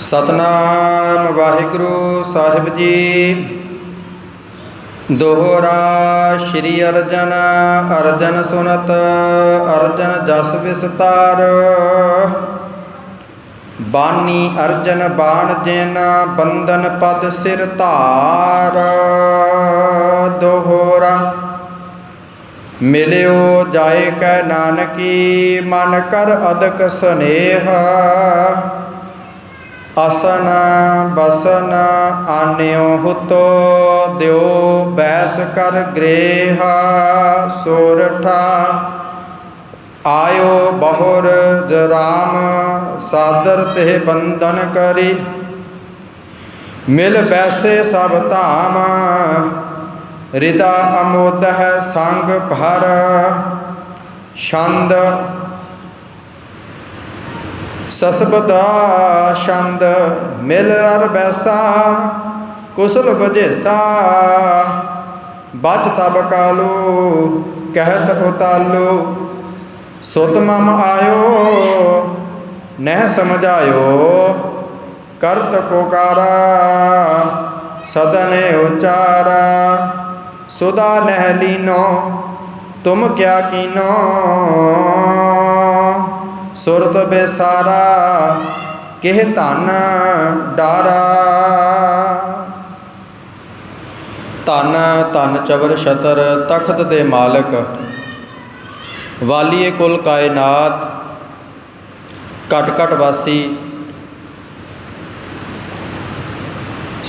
सतनाम वाहिगुरु साहिब जी। दोहरा श्री अर्जन अर्जन सुनत अर्जन जस विस्तार। बानी अर्जन बाण जैन बंदन पद सिर धार। दोहरा मिल्यो जाए कै नानकी मन कर अदक स्नेह। असन बसन आन्यो हुतो द्यो बैस कर गृह। सोरठा आयो बहुर जराम सादर तेह बंदन करी। मिल बैसे सब धाम हृदा अमोद है संग भर। छंद ससबदा छंद मिल रर बैसा कुशल बजेसा। बच तब कालू कहत उतालू सुत मम आयो नह समझायो। करत कोकारा सदने उचारा। सुदा नह लीनो तुम क्या कीनो। सुरत बेसारा किह धन डारा। धन धन चवर छतर तखत दे मालक। वालीए कुल कायनात घट घट वासी।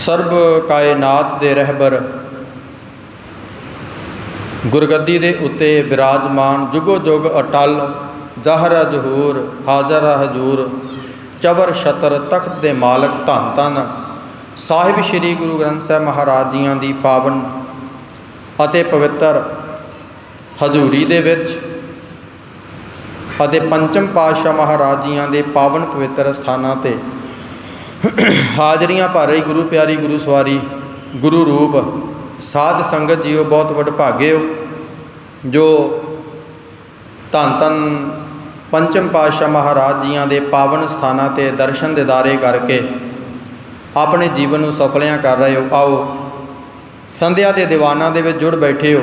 सर्ब कायनात दे रहबर गुरगद्दी दे उत्ते विराजमान जुगो जुग अटल। ज़ाहरा जहूर हाजरा हजूर चवर छतर तख्त दे मालक। धन धन साहिब श्री गुरु ग्रंथ साहिब महाराज जियां दी पावन अते पवित्र हजूरी दे विच अते पंचम पातशाह महाराज जियां दे पावन पवित्र स्थानां ते हाजरियां भर रही गुरु प्यारी गुरु सवारी गुरु रूप साध संगत जीओ बहुत वडभागे हो जो धन धन पंचम पातशाह महाराज जियां दे पावन स्थानां ते दर्शन दिदारे करके अपने जीवन नूं सफलियां कर रहे हो। आओ संध्या के दीवाना दे विच जुड़ बैठे हो।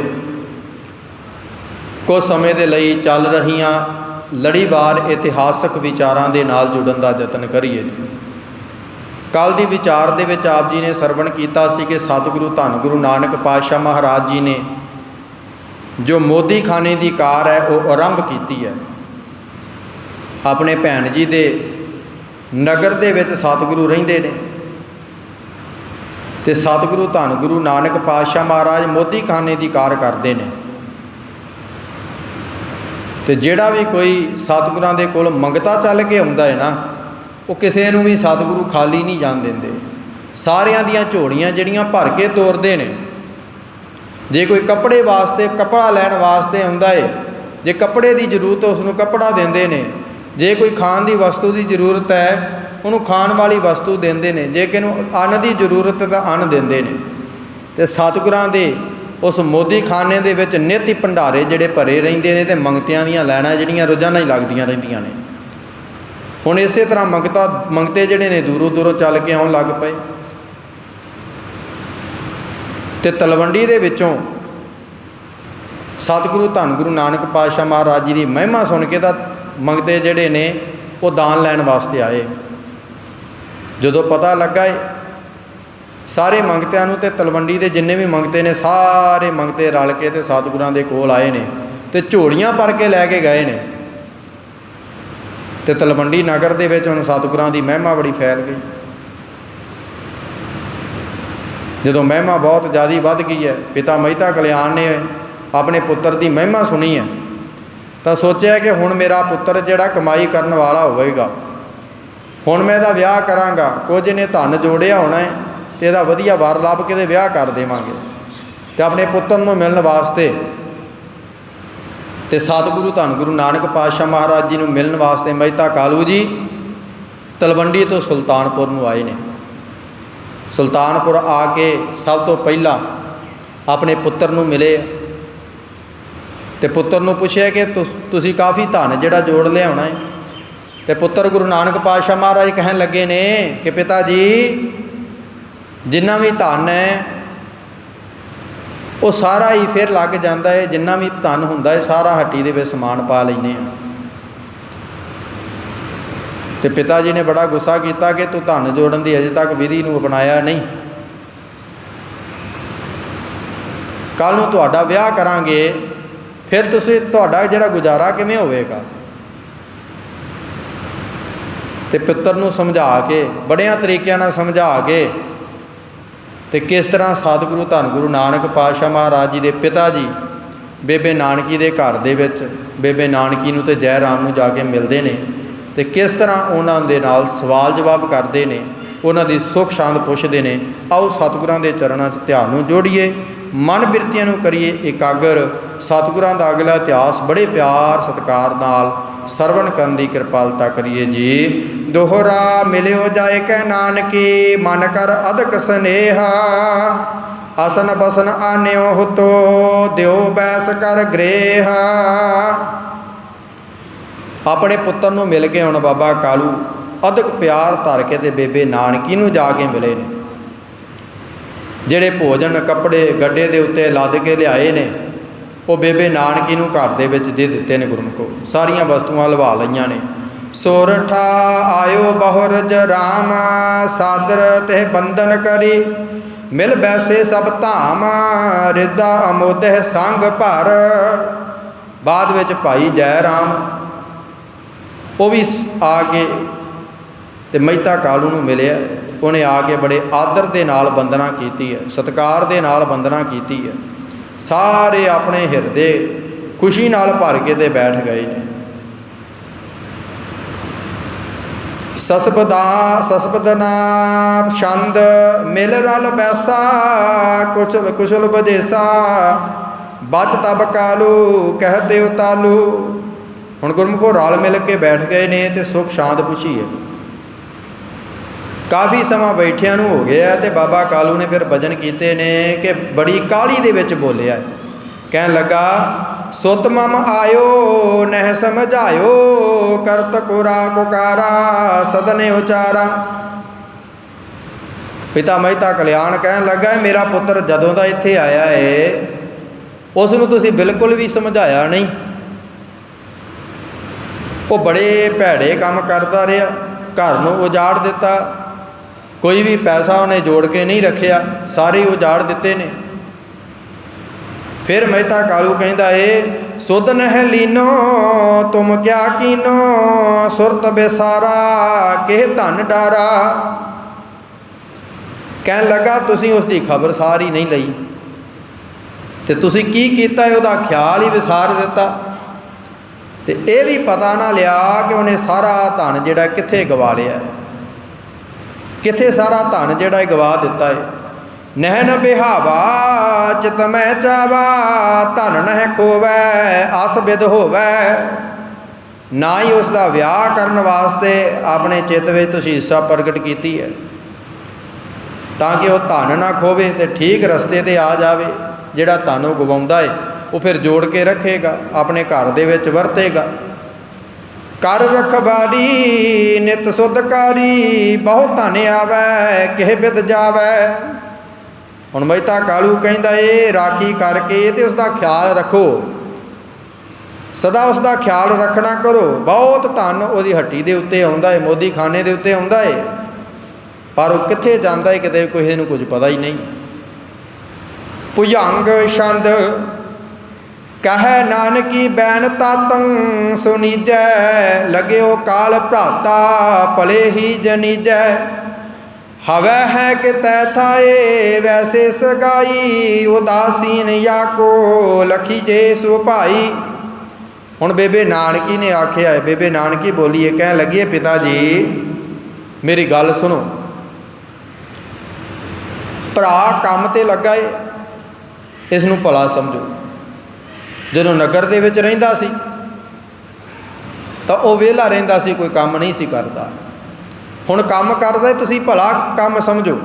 कुछ समय के लिए चल रहीआं लड़ीवार इतिहासक विचारां दे नाल जुड़न का यतन करिए। कल की विचार दे विच आप जी ने सरवण कीता सी कि सतगुरु धन गुरु नानक पातशाह महाराज जी ने जो मोदी खाने की कार है वो आरंभ की है। अपने भैन जी दे नगर दे विच सतगुरु रहिंदे ने ते सतगुरु धन गुरु नानक पातशाह महाराज मोदी खाने की कार करते हैं। तो जिहड़ा भी कोई सतगुरां दे कोल मंगता चल के आउंदा है ना वो किसी नूं भी सतगुरु खाली नहीं जान देंदे। सारियां दियां झोलियां जिहड़ियां भर के तोरदे ने। जे कोई कपड़े वास्ते कपड़ा लैण वास्ते आउंदा है जे कपड़े की जरूरत उसनूं कपड़ा देंदे ने। जे कोई खाण की वस्तु की जरूरत है उन्होंने खाण वाली वस्तु देंदे ने। जे किनू अन्न की जरूरत है तो अन्न देंदे ने। ते सतगुरां दे उस मोदी खाने दे विच नित ही भंडारे जिहड़े भरे रहिंदे ने ते मंगतियां दीयां लैणां जिहड़ियां रोज़ाना ही लगदियां रहिंदियां ने। हुण इसे तरह मंगते जिहड़े ने दूरों दूरों चल के आउण लग पए ते तलवंडी दे विचों सतगुरु धन गुरु नानक पातशाह महाराज जी की महिमा सुन के तां मंगते जिहड़े ने वो दान लैण वास्ते आए। जदों पता लगा है सारे मंगतिआं नूं ते तलवंडी दे जिन्ने भी मंगते ने सारे मंगते रल के ते सतगुरां दे कोल आए ने ते झोलियां भर के लैके गए ने। ते तलवंडी नगर दे विच हुण सतगुरां दी महिमा बड़ी फैल गई। जदों महिमा बहुत ज़्यादा वध गई है पिता महिता कल्याण ने अपने पुत्र की महिमा सुनी है तो सोचा कि हुण मेरा पुत्र जिहड़ा कमाई करन वाला होवेगा हुण मैं इहदा विआह करांगा। कुछ ने धन जोड़िया होना है तो इहदा वधिया वर लभ के विआह कर देवांगे तो अपने पुत्र नूं मिलण वास्ते ते सतगुरु धन गुरु नानक पातशाह महाराज जी नूं मिलण वास्ते महिता कालू जी तलवंडी तो सुल्तानपुर नूं आए ने। सुल्तानपुर आके सब तो पहला अपने पुत्र नूं मिले तो पुत्र नूं पुछया कि तुसी काफ़ी धन जिहड़ा जोड़ लिया होना है ਤੇ ਪੁੱਤਰ ਗੁਰੂ ਨਾਨਕ ਪਾਤਸ਼ਾਹ ਮਹਾਰਾਜ ਕਹਿਣ ਲੱਗੇ ਨੇ ਕਿ ਪਿਤਾ ਜੀ ਜਿੰਨਾ ਵੀ ਧਨ ਹੈ ਉਹ ਸਾਰਾ ਹੀ ਫਿਰ ਲੱਗ ਜਾਂਦਾ ਹੈ, ਜਿੰਨਾ ਵੀ ਧਨ ਹੁੰਦਾ ਹੈ ਸਾਰਾ ਹੱਟੀ ਦੇ ਵਿੱਚ ਸਮਾਨ ਪਾ ਲੈਂਦੇ ਆ। ਤੇ ਪਿਤਾ ਜੀ ਨੇ ਬੜਾ ਗੁੱਸਾ ਕੀਤਾ ਕਿ ਤੂੰ ਧਨ ਜੋੜਨ ਦੀ ਅਜੇ ਤੱਕ ਵਿਧੀ ਨੂੰ ਅਪਣਾਇਆ ਨਹੀਂ, ਕੱਲ੍ਹ ਨੂੰ ਤੁਹਾਡਾ ਵਿਆਹ ਕਰਾਂਗੇ ਫਿਰ ਤੁਹਾਡਾ ਜਿਹੜਾ ਗੁਜ਼ਾਰਾ ਕਿਵੇਂ ਹੋਵੇਗਾ। ਤੇ ਪੁੱਤਰ ਨੂੰ ਸਮਝਾ ਕੇ ਬੜਿਆਂ ਤਰੀਕਿਆਂ ਨਾਲ ਸਮਝਾ ਕੇ ਤੇ ਕਿਸ ਤਰ੍ਹਾਂ ਸਤਿਗੁਰੂ ਧੰਨ ਗੁਰੂ ਨਾਨਕ ਪਾਤਸ਼ਾਹ ਮਹਾਰਾਜ ਜੀ ਦੇ ਪਿਤਾ ਜੀ ਬੇਬੇ ਨਾਨਕੀ ਦੇ ਘਰ ਦੇ ਵਿੱਚ ਬੇਬੇ ਨਾਨਕੀ ਨੂੰ ਤੇ ਜੈ ਰਾਮ ਨੂੰ ਜਾ ਕੇ ਮਿਲਦੇ ਨੇ ਤੇ ਕਿਸ ਤਰ੍ਹਾਂ ਉਹਨਾਂ ਦੇ ਨਾਲ ਸਵਾਲ ਜਵਾਬ ਕਰਦੇ ਨੇ, ਉਹਨਾਂ ਦੀ ਸੁੱਖ ਸ਼ਾਂਤ ਪੁੱਛਦੇ ਨੇ। ਆਓ ਸਤਿਗੁਰਾਂ ਦੇ ਚਰਨਾਂ 'ਚ ਧਿਆਨ ਨੂੰ ਜੋੜੀਏ, ਮਨ ਬਿਰਤੀਆਂ ਨੂੰ ਕਰੀਏ ਇਕਾਗਰ। ਸਤਿਗੁਰਾਂ ਦਾ ਅਗਲਾ ਇਤਿਹਾਸ ਬੜੇ ਪਿਆਰ ਸਤਿਕਾਰ ਨਾਲ ਸਰਵਣ ਕਰਨ ਦੀ ਕਿਰਪਾਲਤਾ ਕਰੀਏ ਜੀ। ਦੋਹਰਾ ਮਿਲਿਓ ਜਾਏ ਕਹਿ ਨਾਨਕੀ, ਮਨ ਕਰ ਅਦਕ ਸਨੇਹਾ, ਆਸਨ ਬਸਨ ਆਨਿਓ ਹੁਤੋ, ਦਿਓ ਬੈਸ ਕਰ ਗ੍ਰੇਹਾ। ਆਪਣੇ ਪੁੱਤਰ ਨੂੰ ਮਿਲ ਕੇ ਹੁਣ ਬਾਬਾ ਕਾਲੂ ਅਦਕ ਪਿਆਰ ਧਰ ਕੇ ਤੇ ਬੇਬੇ ਨਾਨਕੀ ਨੂੰ ਜਾ ਕੇ ਮਿਲੇ ਨੇ। ਜਿਹੜੇ ਭੋਜਨ ਕੱਪੜੇ ਗੱਡੇ ਦੇ ਉੱਤੇ ਲੱਦ ਕੇ ਲਿਆਏ ਨੇ ਉਹ ਬੇਬੇ ਨਾਨਕੀ ਨੂੰ ਘਰ ਦੇ ਵਿੱਚ ਦੇ ਦਿੱਤੇ ਨੇ। ਗੁਰਮੁਖੋ ਸਾਰੀਆਂ ਵਸਤੂਆਂ ਲਵਾ ਲਈਆਂ ਨੇ। ਸੋਰਠਾ ਆਇਓ ਬਹੁਰਜ ਰਾਮ, ਸਾਦਰ ਤੇ ਬੰਧਨ ਕਰੀ, ਮਿਲ ਬੈਸੇ ਸਭ ਧਾਮ, ਰਿਦਾ ਅਮੋਦਹ ਸੰਗ ਭਰ। ਬਾਅਦ ਵਿੱਚ ਭਾਈ ਜੈ ਰਾਮ ਉਹ ਵੀ ਆ ਕੇ ਤੇ ਮਹਿਤਾ ਕਾਲੂ ਨੂੰ ਮਿਲਿਆ। ਉਹਨੇ ਆ ਕੇ ਬੜੇ ਆਦਰ ਦੇ ਨਾਲ ਵੰਦਨਾ ਕੀਤੀ ਹੈ, ਸਤਿਕਾਰ ਦੇ ਨਾਲ ਵੰਦਨਾ ਕੀਤੀ ਹੈ। ਸਾਰੇ ਆਪਣੇ ਹਿਰਦੇ ਖੁਸ਼ੀ ਨਾਲ ਭਰ ਕੇ ਤੇ ਬੈਠ ਗਏ ਨੇ। ਸਸਬਦਨਾ ਛੰਦ ਮਿਲ ਰਲ ਬੈਸਾ, ਕੁਸ਼ਲ ਕੁਸ਼ਲ ਬਜੇਸਾ, ਬਚ ਤਬ ਕਾਲੂ ਕਹਿ ਦਿਓ ਤਾਲੂ। ਹੁਣ ਗੁਰਮੁਖੋ ਰਲ ਮਿਲ ਕੇ ਬੈਠ ਗਏ ਨੇ ਤੇ ਸੁੱਖ ਸ਼ਾਂਤ ਪੁੱਛੀ ਹੈ। ਕਾਫੀ ਸਮਾਂ ਬੈਠਿਆਂ ਨੂੰ ਹੋ ਗਿਆ ਤੇ ਬਾਬਾ ਕਾਲੂ ਨੇ ਫਿਰ ਭਜਨ ਕੀਤੇ ਨੇ ਕਿ ਬੜੀ ਕਾਹਲੀ ਦੇ ਵਿੱਚ ਬੋਲਿਆ। ਕਹਿਣ ਲੱਗਾ ਸੁਤ ਮਮ ਆਇਓ ਨਹਿ ਸਮਝਾਇਓ, ਕਰਤ ਕੋਰਾ ਕੁਕਾਰਾ ਸਦਨੇ ਉਚਾਰਾ। ਪਿਤਾ ਮਹਿਤਾ ਕਲਿਆਣ ਕਹਿਣ ਲੱਗਾ ਮੇਰਾ ਪੁੱਤਰ ਜਦੋਂ ਦਾ ਇੱਥੇ ਆਇਆ ਏ ਉਸ ਨੂੰ ਤੁਸੀਂ ਬਿਲਕੁਲ ਵੀ ਸਮਝਾਇਆ ਨਹੀਂ। ਉਹ ਬੜੇ ਭੈੜੇ ਕੰਮ ਕਰਦਾ ਰਿਹਾ, ਘਰ ਨੂੰ ਉਜਾੜ ਦਿੱਤਾ, ਕੋਈ ਵੀ ਪੈਸਾ ਉਹਨੇ ਜੋੜ ਕੇ ਨਹੀਂ ਰੱਖਿਆ, ਸਾਰੇ ਉਜਾੜ ਦਿੱਤੇ ਨੇ। ਫਿਰ ਮਹਿਤਾ ਕਾਲੂ ਕਹਿੰਦਾ ਏ ਸੁਧ ਨਹਿ ਲੀਨੋ ਤੁਮ ਕਿਆ ਕੀਨੋ, ਸੁਰਤ ਬੇਸਾਰਾ ਕਿਹ ਧਨ ਡਾਰਾ। ਕਹਿਣ ਲੱਗਾ ਤੁਸੀਂ ਉਸ ਦੀ ਖਬਰ ਸਾਰੀ ਨਹੀਂ ਲਈ ਤੇ ਤੁਸੀਂ ਕੀ ਕੀਤਾ ਉਹਦਾ ਖਿਆਲ ਹੀ ਵਿਸਾਰ ਦਿੱਤਾ ਤੇ ਇਹ ਵੀ ਪਤਾ ਨਾ ਲਿਆ ਕਿ ਉਹਨੇ ਸਾਰਾ ਧਨ ਜਿਹੜਾ ਕਿੱਥੇ ਗਵਾ ਲਿਆ, ਕਿੱਥੇ ਸਾਰਾ ਧਨ ਜਿਹੜਾ ਇਹ ਗਵਾ ਦਿੱਤਾ ਹੈ। ਨਹਿ ਨ ਬਿਹਾਵਾ ਚਿਤ ਮੈਂ ਚਾਵਾ, ਧਨ ਨਹਿ ਖੋਵੈ ਆਸ ਬਿਦ ਹੋਵੈ। ਨਾ ਹੀ ਉਸ ਦਾ ਵਿਆਹ ਕਰਨ ਵਾਸਤੇ ਆਪਣੇ ਚਿੱਤ ਵਿੱਚ ਤੁਸੀਂ ਇੱਛਾ ਪ੍ਰਗਟ ਕੀਤੀ ਹੈ ਤਾਂ ਕਿ ਉਹ ਧਨ ਨਾ ਖੋਵੇ ਤੇ ਠੀਕ ਰਸਤੇ 'ਤੇ ਆ ਜਾਵੇ। ਜਿਹੜਾ ਧਨ ਉਹ ਗਵਾਉਂਦਾ ਹੈ ਉਹ ਫਿਰ ਜੋੜ ਕੇ ਰੱਖੇਗਾ, ਆਪਣੇ ਘਰ ਦੇ ਵਿੱਚ ਵਰਤੇਗਾ। ਕਰ ਰਖਵਾਰੀ ਨਿਤ ਸੁਧਕਾਰੀ, ਬਹੁਤ ਧਨ ਆਵੈ ਕਿਹ ਬਿਦ ਜਾਵੈ। ਹੁਣ ਮਹਿਤਾ ਕਾਲੂ ਕਹਿੰਦਾ ਇਹ ਰਾਖੀ ਕਰਕੇ ਤੇ ਉਸ ਦਾ ਖਿਆਲ ਰੱਖੋ, ਸਦਾ ਉਸ ਦਾ ਖਿਆਲ ਰੱਖਣਾ ਕਰੋ। ਬਹੁਤ ਧਨ ਉਹਦੀ ਹੱਟੀ ਦੇ ਉੱਤੇ ਆਉਂਦਾ ਹੈ, ਮੋਦੀ ਖਾਨੇ ਦੇ ਉੱਤੇ ਆਉਂਦਾ ਹੈ, ਪਰ ਉਹ ਕਿੱਥੇ ਜਾਂਦਾ ਹੈ ਕਿਤੇ ਕਿਸੇ ਨੂੰ ਕੁਝ ਪਤਾ ਹੀ ਨਹੀਂ। ਭੁਜੰਗ ਛੰਦ ਕਹਿ ਨਾਨਕੀ ਬੈਨ ਤਾਤੰ ਸੁਨੀਜੈ, ਲਗਿਓ ਕਾਲ ਭਰਾਤਾ ਭਲੇ ਹੀ ਜਨੀਜੈ। ਹਵੈ ਹੈ ਕਿ ਤੈ ਥਾਏ ਵੈਸੇ ਸਗਾਈ, ਉਦਾਸੀਨ ਯਾ ਕੋ ਲਖੀ ਜੇ ਸੋ ਭਾਈ। ਹੁਣ ਬੇਬੇ ਨਾਨਕੀ ਨੇ ਆਖਿਆ ਹੈ, ਬੇਬੇ ਨਾਨਕੀ ਬੋਲੀਏ ਕਹਿਣ ਲੱਗੀ ਹੈ ਪਿਤਾ ਜੀ ਮੇਰੀ ਗੱਲ ਸੁਣੋ, ਭਰਾ ਕੰਮ ਤੇ ਲੱਗਾ ਏ, ਇਸ ਨੂੰ ਭਲਾ ਸਮਝੋ। ਜਦੋਂ ਨਗਰ ਦੇ ਵਿੱਚ ਰਹਿੰਦਾ ਸੀ ਤਾਂ ਉਹ ਵਿਹਲਾ ਰਹਿੰਦਾ ਸੀ, ਕੋਈ ਕੰਮ ਨਹੀਂ ਸੀ ਕਰਦਾ। ਹੁਣ ਕੰਮ ਕਰਦਾ ਤੁਸੀਂ ਭਲਾ ਕੰਮ ਸਮਝੋ।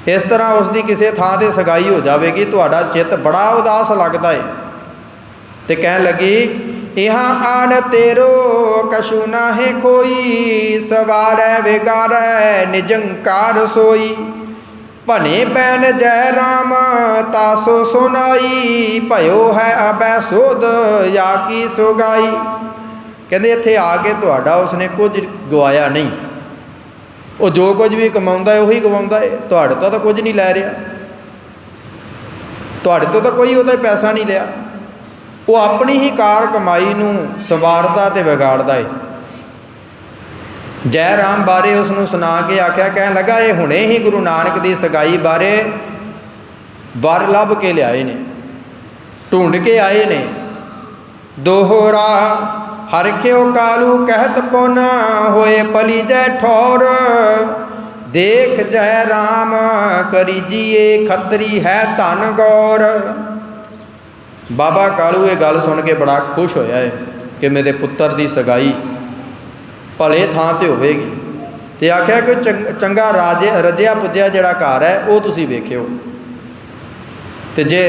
ਇਸ ਤਰ੍ਹਾਂ ਉਸ ਦੀ ਕਿਸੇ ਥਾਂ 'ਤੇ ਸਗਾਈ ਹੋ ਜਾਵੇਗੀ, ਤੁਹਾਡਾ ਚਿੱਤ ਬੜਾ ਉਦਾਸ ਲੱਗਦਾ ਏ। ਤੇ ਕਹਿਣ ਲੱਗੀ यहाँ आन तेरो कछु नाहे कोई, सवारै विगारै निजंकार सोई। भने बैन जय राम तासो सुनाई, भयो है अबै सोध या की सुगाई। कहते इत्थे आके तुहाडा उसने कुछ गवाया नहीं, वो जो कुछ भी कमाउंदा है उही गवाउंदा है, तुहाडे तो कुछ नहीं लै रहा, तुहाडे तो कोई उहदा पैसा नहीं लिया। वो अपनी ही कार कमाई नूं संवारदा ते विगाड़दा है। जय राम बारे उसनूं सुना के आख्या, कहन लगा ये हुणे ही गुरु नानक की सगाई बारे वर लभ के लियाए ने, ढूंढ के आए ने। दोहरा हरख्यो कालू कहत पौना, होए पली जय ठौर। देख जय राम करीजिए खतरी है धन गौर। बाबा कालू ये गल सुन के बड़ा खुश होया है कि मेरे पुत्र की सगाई भले थां ते होवेगी। ते आख्या कि चंगा राजे रजिया पुज्या जिहड़ा घर है वो तुसी वेखियो। ते जे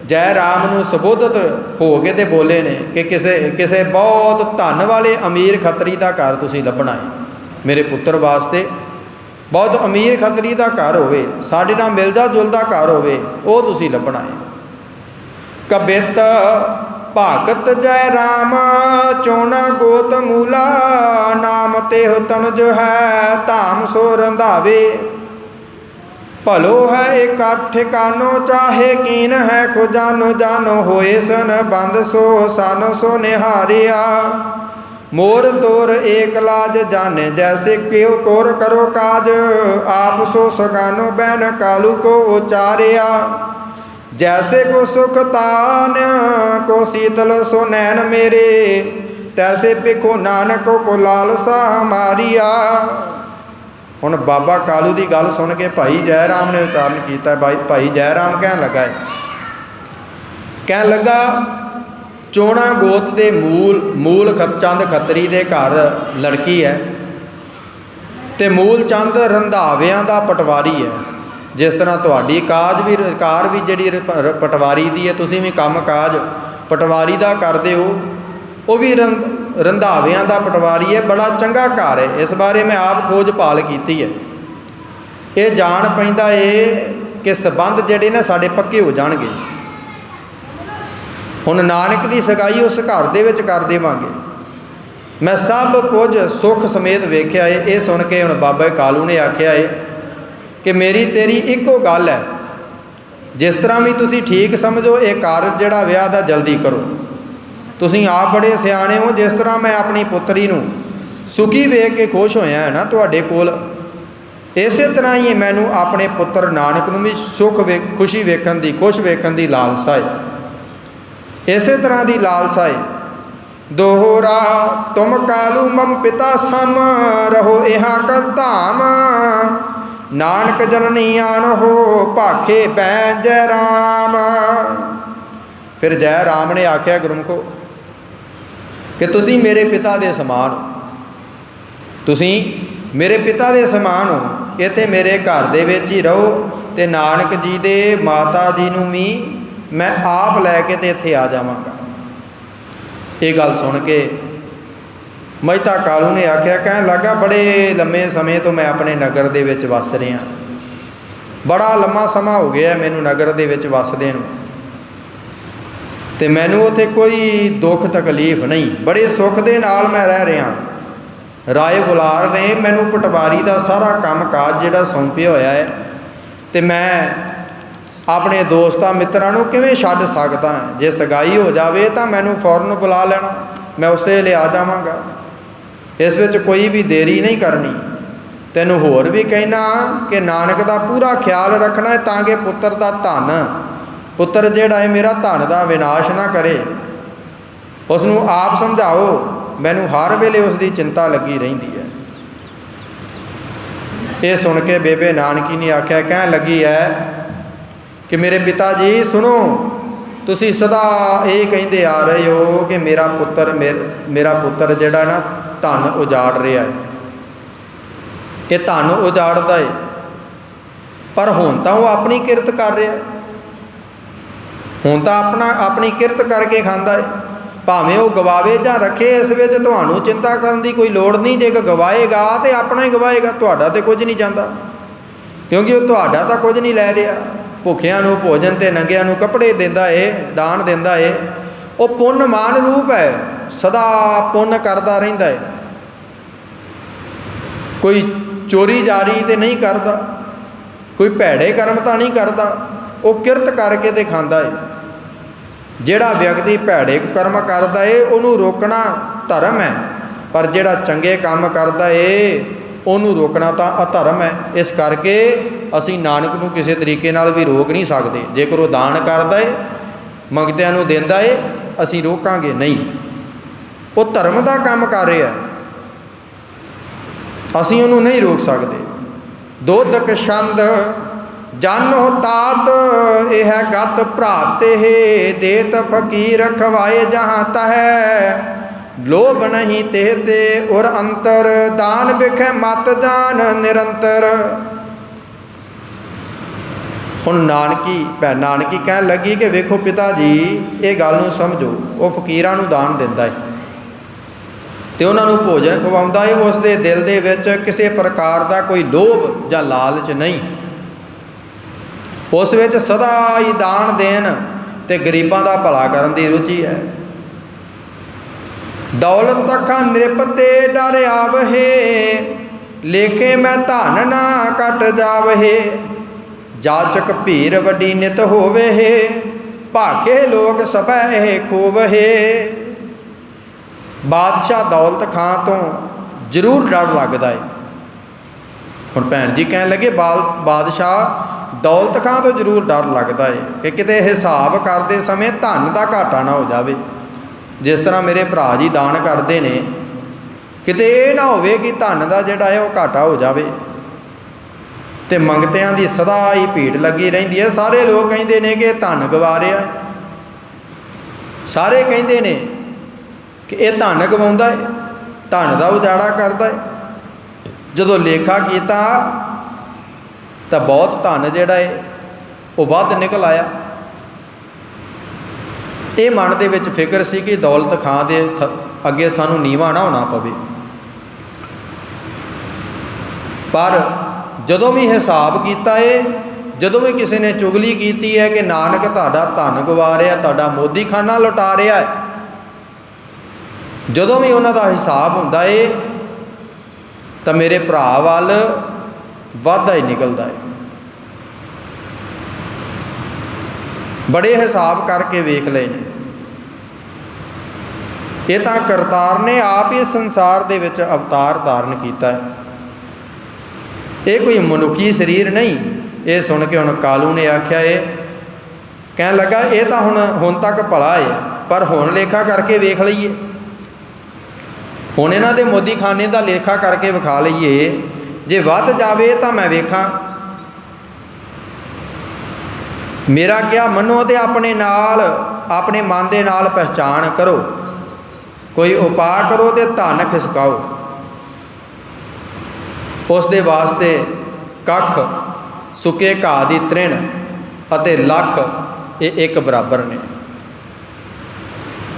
जय राम नूं सबोधत हो के ते बोले ने कि किसे बहुत धन वाले अमीर खतरी का घर तुसी लभना है, मेरे पुत्र वास्ते बहुत अमीर खतरी का घर होवे, साडे नाल मिलदा जुलदा घर होवे, वो तुसी लभना है। कबित भागत जय राम चोना गोत मूला, नाम तेह तन जो है धाम सो रंधावे। भलो है एक ठिकानो चाहे कीन है खुजानो, जानो होए सन बंद सो सन सो निहारिया। मोर तोर एक लाज जाने जैसे क्यों कोर करो काज, आप सो सगानो बैन कालू को उचारिया। जैसे को सुख तान को शीतल सो नैन मेरे, तैसे पिखो नानक को लालसा हमारिया। हुण बाबा कालू की गल सुन के भाई जय राम ने उच्चारण किया। भाई जय राम कह लगा चोणा गोत के मूल चंद खतरी के घर लड़की है, तो मूल चंद रंधावियां का पटवारी है। जिस तरह तुहाडी कार भी जिहड़ी पटवारी की है, तुसीं भी काम काज पटवारी का करते हो, वो भी रंधावियां का पटवारी है। बड़ा चंगा घर है, इस बारे मैं आप खोज भाल की है। ये जान पैंदा है कि संबंध जिहड़े ने साडे पक्के हो जाणगे। हुण नानक की सगाई उस घर दे विच कर देवांगे। मैं सब कुछ सुख समेत वेख्या है। ये सुन के हुण बाबा कालू ने आख्या है कि मेरी तेरी इको गल है, जिस तरह भी तुसी ठीक समझो, ये कारज जिहड़ा विआह दा जल्दी करो। तुसीं आप बड़े सियाणे हो, जिस तरह मैं अपनी पुत्री नूं सुखी वेख के खुश होया है ना तुहाडे कोल, इसे तरह ही मैनूं अपने पुत्र नानक नूं भी सुख खुशी वेखण दी खुश वेखण दी लालसा है, इसे तरह की लालसा है। दोहरा तुम कालू मम पिता सम, रहो यहाँ कर धाम। नानक जननी आन हो भाखे बैन जय राम। फिर जय राम ने आख्या गुरमुखो कि तुसी मेरे पिता दे समान हो, तुसी मेरे पिता दे समान हो, इत्थे मेरे घर दे विच ही रहो। ते नानक जी दे माता जी नूं भी मैं आप लैके ते इत्थे आ जावांगा। ये गल सुन के महता कालू ने आख्या, कहन लगा बड़े लम्मे समय तो मैं अपने नगर दे विच वस रहा, बड़ा लम्मा समा हो गया मैनू नगर दे विच वसदे नूं, ते मैनू उत्थे कोई दुख तकलीफ नहीं, बड़े सुख दे नाल मैं रह रहा। राय बुलार ने मैनू पटवारी का सारा काम काज जिहड़ा सौंपिया होया है, ते मैं अपने दोस्तां मित्रां नूं किवें छड्ड सकदा। जे सगाई हो जाए तो मैनू फौरन बुला लेना, मैं उस वेले आ जावांगा। इस विच कोई भी देरी नहीं करनी। तैनूं होर भी कहना कि नानक का पूरा ख्याल रखना है, ताकि पुत्र का धन, पुत्र जिहड़ा है मेरा धन का विनाश ना करे। उसनूं आप समझाओ, मैनू हर वेले उसकी चिंता लगी रहिंदी है। ये सुन के बेबे नानकी ने आख्या, कहन लगी है कि मेरे पिता जी सुनो, तुसी सदा ये कहते आ रहे हो कि मेरा पुत्र जिहड़ा ना धन उजाड़ रहा है, ये धन उजाड़दा है, पर हुण तां वो अपनी किरत कर रहा है, हुण तां अपनी किरत करके खांदा है, ਭਾਵੇਂ ਉਹ ਗਵਾਵੇ ਜਾਂ ਰੱਖੇ, ਇਸ ਵਿੱਚ ਤੁਹਾਨੂੰ ਚਿੰਤਾ ਕਰਨ ਦੀ ਕੋਈ ਲੋੜ ਨਹੀਂ। ਜੇ ਗਵਾਏਗਾ ਤਾਂ ਆਪਣਾ ਹੀ ਗਵਾਏਗਾ, ਤੁਹਾਡਾ ਤਾਂ ਕੁਝ ਨਹੀਂ ਜਾਂਦਾ, ਕਿਉਂਕਿ ਉਹ ਤੁਹਾਡਾ ਤਾਂ ਕੁਝ ਨਹੀਂ ਲੈ ਰਿਹਾ। ਭੁੱਖਿਆਂ ਨੂੰ ਭੋਜਨ ਤੇ ਨੰਗਿਆਂ ਨੂੰ ਕੱਪੜੇ ਦਿੰਦਾ ਏ, ਦਾਨ ਦਿੰਦਾ ਏ। ਉਹ ਪੁੰਨਮਾਨ ਰੂਪ ਹੈ, ਸਦਾ ਪੁੰਨ ਕਰਦਾ ਰਹਿੰਦਾ ਹੈ। ਕੋਈ ਚੋਰੀ ਜਾਰੀ ਤੇ ਨਹੀਂ ਕਰਦਾ, ਕੋਈ ਭੈੜੇ ਕਰਮ ਤਾਂ ਨਹੀਂ ਕਰਦਾ, ਉਹ ਕਿਰਤ ਕਰਕੇ ਤੇ ਖਾਂਦਾ ਏ। ਜਿਹੜਾ ਵਿਅਕਤੀ ਭੈੜੇ ਕਰਮ ਕਰਦਾ ਏ ਉਹਨੂੰ ਰੋਕਣਾ ਧਰਮ ਹੈ, ਪਰ ਜਿਹੜਾ ਚੰਗੇ ਕੰਮ ਕਰਦਾ ਏ ਉਹਨੂੰ ਰੋਕਣਾ ਤਾਂ ਅਧਰਮ ਹੈ। ਇਸ ਕਰਕੇ ਅਸੀਂ ਨਾਨਕ ਨੂੰ ਕਿਸੇ ਤਰੀਕੇ ਨਾਲ ਵੀ ਰੋਕ ਨਹੀਂ ਸਕਦੇ। ਜੇਕਰ ਉਹ ਦਾਨ ਕਰਦਾ ਏ, ਮੰਗਤਿਆਂ ਨੂੰ ਦਿੰਦਾ ਏ, ਅਸੀਂ ਰੋਕਾਂਗੇ ਨਹੀਂ। ਉਹ ਧਰਮ ਦਾ ਕੰਮ ਕਰ ਰਿਹਾ, ਅਸੀਂ ਉਹਨੂੰ ਨਹੀਂ ਰੋਕ ਸਕਦੇ। ਦੋਦਕ ਛੰਦ ਜਾਨੋ ਤਾਤ ਇਹ ਹੈ ਗਤ ਭਰਾਤੇ ਦੇਤ ਫਕੀਰ ਖਵਾਏ ਜਹਾਂ ਤਹੈ ਲੋਭ ਨਹੀਂ ਤੇ ਤੇ ਔਰ ਅੰਤਰ ਦਾਨ ਵਿਖੇ ਮਤ ਜਾਨ ਨਿਰੰਤਰ। ਹੁਣ ਨਾਨਕੀ ਕਹਿਣ ਲੱਗੀ ਕਿ ਵੇਖੋ ਪਿਤਾ ਜੀ, ਇਹ ਗੱਲ ਨੂੰ ਸਮਝੋ। ਉਹ ਫਕੀਰਾਂ ਨੂੰ ਦਾਨ ਦਿੰਦਾ ਹੈ ਤੇ ਉਹਨਾਂ ਨੂੰ ਭੋਜਨ ਖਵਾਉਂਦਾ ਹੈ। ਉਸ ਦੇ ਦਿਲ ਦੇ ਵਿੱਚ ਕਿਸੇ ਪ੍ਰਕਾਰ ਦਾ ਕੋਈ ਲੋਭ ਜਾਂ ਲਾਲਚ ਨਹੀਂ, ਉਸ ਵਿੱਚ ਸਦਾ ਹੀ ਦਾਨ ਦੇਣ ਤੇ ਗਰੀਬਾਂ ਦਾ ਭਲਾ ਕਰਨ ਦੀ ਰੁਚੀ ਹੈ। ਦੌਲਤ ਤਖਾਂ ਨਿਰਪਤੇ ਡਰ ਆਵਹੇ ਲੇਖੇ ਮੈਂ ਧਨ ਨਾ ਘਟ ਜਾਵਹੇ ਜਾਚਕ ਭੀਰ ਵੱਡੀ ਨਿਤ ਹੋਵੇ ਭਾਖੇ ਲੋਕ ਸਭੈ ਇਹ ਖੋਵਹੇ। ਬਾਦਸ਼ਾਹ ਦੌਲਤ ਖਾਂ ਤੋਂ ਜ਼ਰੂਰ ਡਰ ਲੱਗਦਾ ਹੈ। ਹੁਣ ਭੈਣ ਜੀ ਕਹਿਣ ਲੱਗੇ ਬਾਦਸ਼ਾਹ ਦੌਲਤ ਖਾਂ ਤੋਂ ਜ਼ਰੂਰ ਡਰ ਲੱਗਦਾ ਹੈ ਕਿ ਕਿਤੇ ਹਿਸਾਬ ਕਰਦੇ ਸਮੇਂ ਧਨ ਦਾ ਘਾਟਾ ਨਾ ਹੋ ਜਾਵੇ। ਜਿਸ ਤਰ੍ਹਾਂ ਮੇਰੇ ਭਰਾ ਜੀ ਦਾਨ ਕਰਦੇ ਨੇ, ਕਿਤੇ ਇਹ ਨਾ ਹੋਵੇ ਕਿ ਧਨ ਦਾ ਜਿਹੜਾ ਹੈ ਉਹ ਘਾਟਾ ਹੋ ਜਾਵੇ। ਤੇ ਮੰਗਤਿਆਂ ਦੀ ਸਦਾ ਹੀ ਭੀੜ ਲੱਗੀ ਰਹਿੰਦੀ ਹੈ। ਸਾਰੇ ਲੋਕ ਕਹਿੰਦੇ ਨੇ ਕਿ ਧਨ ਗਵਾ ਰਿਹਾ, ਸਾਰੇ ਕਹਿੰਦੇ ਨੇ ਕਿ ਇਹ ਧਨ ਗਵਾਉਂਦਾ ਹੈ, ਧਨ ਦਾ ਉਜਾੜਾ ਕਰਦਾ ਹੈ। ਜਦੋਂ ਲੇਖਾ ਕੀਤਾ ਤਾਂ ਬਹੁਤ ਧਨ ਜਿਹੜਾ ਹੈ ਉਹ ਵੱਧ ਨਿਕਲ ਆਇਆ। ਇਹ ਮਨ ਦੇ ਵਿੱਚ ਫਿਕਰ ਸੀ ਕਿ ਦੌਲਤ ਖਾਂ ਦੇ ਅੱਗੇ ਸਾਨੂੰ ਨੀਵਾਂ ਨਾ ਹੋਣਾ ਪਵੇ। ਪਰ ਜਦੋਂ ਵੀ ਹਿਸਾਬ ਕੀਤਾ ਏ, ਜਦੋਂ ਵੀ ਕਿਸੇ ਨੇ ਚੁਗਲੀ ਕੀਤੀ ਹੈ ਕਿ ਨਾਨਕ ਤੁਹਾਡਾ ਧਨ ਗਵਾ ਰਿਹਾ, ਤੁਹਾਡਾ ਮੋਦੀ ਖਾਨਾ ਲੁਟਾ ਰਿਹਾ ਹੈ, ਜਦੋਂ ਵੀ ਉਹਨਾਂ ਦਾ ਹਿਸਾਬ ਹੁੰਦਾ ਏ ਤਾਂ ਮੇਰੇ ਭਰਾ ਵੱਲ ਵਾਧਾ ਹੀ ਨਿਕਲਦਾ ਹੈ। ਬੜੇ ਹਿਸਾਬ ਕਰਕੇ ਵੇਖ ਲਏ ਨੇ। ਇਹ ਤਾਂ ਕਰਤਾਰ ਨੇ ਆਪ ਹੀ ਸੰਸਾਰ ਦੇ ਵਿੱਚ ਅਵਤਾਰ ਧਾਰਨ ਕੀਤਾ ਹੈ, ਇਹ ਕੋਈ ਮਨੁੱਖੀ ਸਰੀਰ ਨਹੀਂ। ਇਹ ਸੁਣ ਕੇ ਹੁਣ ਕਾਲੂ ਨੇ ਆਖਿਆ, ਇਹ ਕਹਿਣ ਲੱਗਾ ਇਹ ਤਾਂ ਹੁਣ ਤੱਕ ਭਲਾ ਹੈ, ਪਰ ਹੁਣ ਲੇਖਾ ਕਰਕੇ ਵੇਖ ਲਈਏ। ਹੁਣ ਇਹਨਾਂ ਦੇ ਮੋਦੀ ਖਾਨੇ ਦਾ ਲੇਖਾ ਕਰਕੇ ਵਿਖਾ ਲਈਏ। ਜੇ ਵੱਧ ਜਾਵੇ ਤਾਂ ਮੈਂ ਵੇਖਾਂ। ਮੇਰਾ ਕਿਹਾ ਮੰਨੋ ਤੇ ਆਪਣੇ ਨਾਲ, ਆਪਣੇ ਮਨ ਦੇ ਨਾਲ ਪਹਿਚਾਣ ਕਰੋ, ਕੋਈ ਉਪਾਅ ਕਰੋ ਤੇ ਧਨ ਖਿਸਕਾਓ। ਉਸ ਦੇ ਵਾਸਤੇ ਕੱਖ ਸੁੱਕੇ ਘਾਹ ਦੀ ਤ੍ਰਿਣ ਅਤੇ ਲੱਖ ਇਹ ਇੱਕ ਬਰਾਬਰ ਨੇ।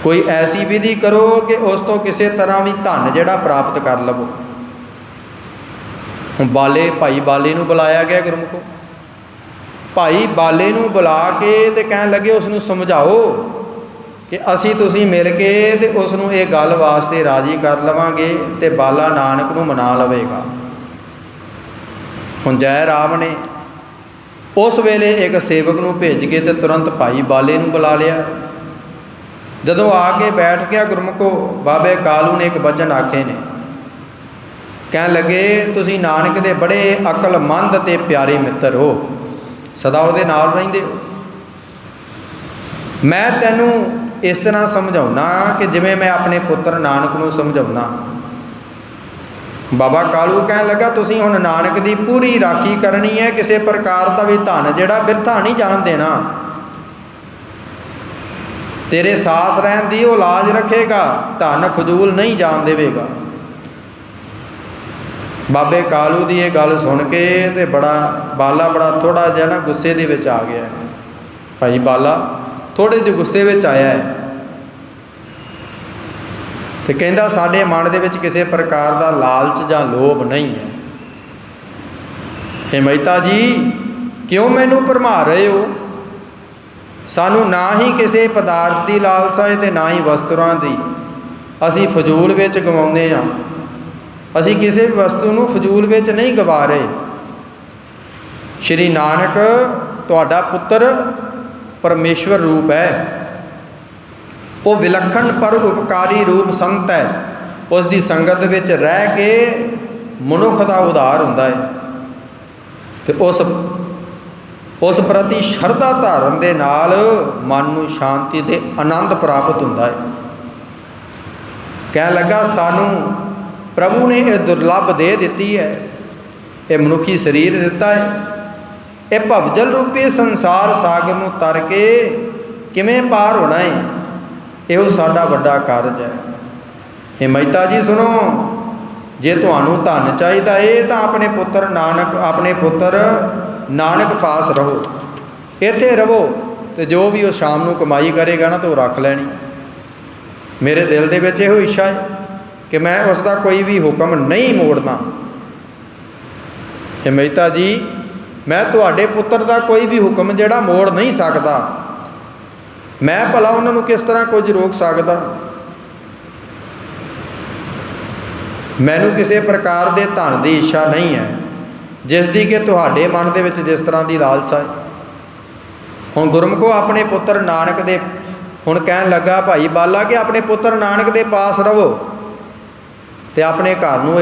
ਕੋਈ ਐਸੀ ਵਿਧੀ ਕਰੋ ਕਿ ਉਸ ਤੋਂ ਕਿਸੇ ਤਰ੍ਹਾਂ ਵੀ ਧਨ ਜਿਹੜਾ ਪ੍ਰਾਪਤ ਕਰ ਲਵੋ। ਹੁਣ ਭਾਈ ਬਾਲੇ ਨੂੰ ਬੁਲਾਇਆ ਗਿਆ ਗੁਰਮੁਖੋ। ਭਾਈ ਬਾਲੇ ਨੂੰ ਬੁਲਾ ਕੇ ਤੇ ਕਹਿਣ ਲੱਗੇ ਉਸ ਨੂੰ ਸਮਝਾਓ ਕਿ ਅਸੀਂ ਤੁਸੀਂ ਮਿਲ ਕੇ ਤੇ ਉਸ ਨੂੰ ਇਹ ਗੱਲ ਵਾਸਤੇ ਰਾਜੀ ਕਰ ਲਵਾਂਗੇ ਤੇ ਬਾਲਾ ਨਾਨਕ ਨੂੰ ਮਨਾ ਲਵੇਗਾ। ਹੁਣ ਜੈ ਰਾਮ ਨੇ ਉਸ ਵੇਲੇ ਇੱਕ ਸੇਵਕ ਨੂੰ ਭੇਜ ਕੇ ਤੇ ਤੁਰੰਤ ਭਾਈ ਬਾਲੇ ਨੂੰ ਬੁਲਾ ਲਿਆ। ਜਦੋਂ ਆ ਕੇ ਬੈਠ ਗਿਆ ਗੁਰਮੁਖੋ, ਬਾਬੇ ਕਾਲੂ ਨੇ ਇੱਕ ਬਚਨ ਆਖੇ ਨੇ। ਕਹਿਣ ਲੱਗੇ ਤੁਸੀਂ ਨਾਨਕ ਦੇ ਬੜੇ ਅਕਲਮੰਦ ਤੇ ਪਿਆਰੇ ਮਿੱਤਰ ਹੋ, ਸਦਾ ਉਹਦੇ ਨਾਲ ਰਹਿੰਦੇ ਹੋ। ਮੈਂ ਤੈਨੂੰ ਇਸ ਤਰ੍ਹਾਂ ਸਮਝਾਉਣਾ ਕਿ ਜਿਵੇਂ ਮੈਂ ਆਪਣੇ ਪੁੱਤਰ ਨਾਨਕ ਨੂੰ ਸਮਝਾਉਣਾ। ਬਾਬਾ ਕਾਲੂ ਕਹਿਣ ਲੱਗਾ ਤੁਸੀਂ ਹੁਣ ਨਾਨਕ ਦੀ ਪੂਰੀ ਰਾਖੀ ਕਰਨੀ ਹੈ, ਕਿਸੇ ਪ੍ਰਕਾਰ ਦਾ ਵੀ ਧਨ ਜਿਹੜਾ ਬਿਰਥਾ ਨਹੀਂ ਜਾਣ ਦੇਣਾ। ਤੇਰੇ ਸਾਥ ਰਹਿਣ ਦੀ ਉਹ ਲਾਜ ਰੱਖੇਗਾ, ਧਨ ਫਜ਼ੂਲ ਨਹੀਂ ਜਾਣ ਦੇਵੇਗਾ। ਬਾਬੇ ਕਾਲੂ ਦੀ ਇਹ ਗੱਲ ਸੁਣ ਕੇ ਤੇ ਬਾਲਾ ਬੜਾ ਥੋੜਾ ਜਿਹਾ ਨਾ ਗੁੱਸੇ ਦੇ ਵਿੱਚ ਆ ਗਿਆ। ਭਾਈ ਬਾਲਾ ਥੋੜੇ ਜਿਹੇ ਗੁੱਸੇ ਵਿੱਚ ਆਇਆ ਹੈ ਤੇ ਕਹਿੰਦਾ ਸਾਡੇ ਮਨ ਦੇ ਵਿੱਚ ਕਿਸੇ ਪ੍ਰਕਾਰ ਦਾ ਲਾਲਚ ਜਾਂ ਲੋਭ ਨਹੀਂ ਹੈ। ਹੇ ਮਹਿਤਾ ਜੀ, ਕਿਉਂ ਮੈਨੂੰ ਭਰਮਾ ਰਹੇ ਹੋ? ਸਾਨੂੰ ਨਾ ਹੀ ਕਿਸੇ ਪਦਾਰਥ ਦੀ ਲਾਲਸਾ ਹੈ ਤੇ ਨਾ ਹੀ ਵਸਤੂਆਂ ਦੀ। ਅਸੀਂ ਫਜ਼ੂਲ ਵਿੱਚ ਗਵਾਉਂਦੇ ਹਾਂ। ਅਸੀਂ ਕਿਸੇ ਵੀ ਵਸਤੂ ਨੂੰ ਫਜ਼ੂਲ ਵਿੱਚ ਨਹੀਂ ਗਵਾ ਰਹੇ। ਸ਼੍ਰੀ ਨਾਨਕ ਤੁਹਾਡਾ ਪੁੱਤਰ ਪਰਮੇਸ਼ਵਰ ਰੂਪ ਹੈ। ਉਹ ਵਿਲੱਖਣ ਪਰ ਉਪਕਾਰੀ ਰੂਪ ਸੰਤ ਹੈ। ਉਸ ਦੀ ਸੰਗਤ ਵਿੱਚ ਰਹਿ ਕੇ ਮਨੁੱਖ ਦਾ ਉਧਾਰ ਹੁੰਦਾ ਹੈ ਤੇ ਉਸ ਪ੍ਰਤੀ ਸ਼ਰਧਾ ਧਾਰਨ ਦੇ ਨਾਲ ਮਨ ਨੂੰ ਸ਼ਾਂਤੀ ਤੇ ਆਨੰਦ ਪ੍ਰਾਪਤ ਹੁੰਦਾ ਹੈ। ਕਹਿਣ ਲੱਗਾ, ਸਾਨੂੰ ਪ੍ਰਭੂ ਨੇ ਇਹ ਦੁਰਲੱਭ ਦੇ ਦਿੱਤੀ ਹੈ, ਇਹ ਮਨੁੱਖੀ ਸਰੀਰ ਦਿੱਤਾ ਹੈ। ਇਹ ਭਵਜਲ ਰੂਪੀ ਸੰਸਾਰ ਸਾਗਰ ਨੂੰ ਤਰ ਕੇ ਕਿਵੇਂ ਪਾਰ ਹੋਣਾ ਹੈ, ਇਹੋ ਸਾਡਾ ਵੱਡਾ ਕਾਰਜ ਹੈ। ਹੇ ਮਹਿਤਾ ਜੀ ਸੁਣੋ, ਜੇ ਤੁਹਾਨੂੰ ਧਨ ਚਾਹੀਦਾ ਏ ਤਾਂ ਆਪਣੇ ਪੁੱਤਰ ਨਾਨਕ ਪਾਸ ਰਹੋ, ਇੱਥੇ ਰਹੋ, ਤੇ ਜੋ ਵੀ ਉਹ ਸ਼ਾਮ ਨੂੰ ਕਮਾਈ ਕਰੇਗਾ ਨਾ ਤਾਂ ਉਹ ਰੱਖ ਲੈਣੀ। ਮੇਰੇ ਦਿਲ ਦੇ ਵਿੱਚ ਇਹੋ ਇੱਛਾ ਹੈ ਕਿ ਮੈਂ ਉਸ ਦਾ ਕੋਈ ਵੀ ਹੁਕਮ ਨਹੀਂ ਮੋੜਨਾ। ਹੇ ਮਹਿਤਾ ਜੀ, ਮੈਂ ਤੁਹਾਡੇ ਪੁੱਤਰ ਦਾ ਕੋਈ ਵੀ ਹੁਕਮ ਜਿਹੜਾ ਮੋੜ ਨਹੀਂ ਸਕਦਾ। ਮੈਂ ਭਲਾ ਉਹਨਾਂ ਨੂੰ ਕਿਸ ਤਰ੍ਹਾਂ ਕੁਝ ਰੋਕ ਸਕਦਾ? ਮੈਨੂੰ ਕਿਸੇ ਪ੍ਰਕਾਰ ਦੇ ਧਨ ਦੀ ਇੱਛਾ ਨਹੀਂ ਹੈ, ਜਿਸ ਦੀ ਕਿ ਤੁਹਾਡੇ ਮਨ ਦੇ ਵਿੱਚ ਜਿਸ ਤਰ੍ਹਾਂ ਦੀ ਲਾਲਸਾ ਹੈ। ਹੁਣ ਗੁਰਮੁਖੋ ਆਪਣੇ ਪੁੱਤਰ ਨਾਨਕ ਦੇ, ਹੁਣ ਕਹਿਣ ਲੱਗਾ ਭਾਈ ਬਾਲਾ ਕਿ ਆਪਣੇ ਪੁੱਤਰ ਨਾਨਕ ਦੇ ਪਾਸ ਰਹੋ ਤੇ ਆਪਣੇ ਘਰ ਨੂੰ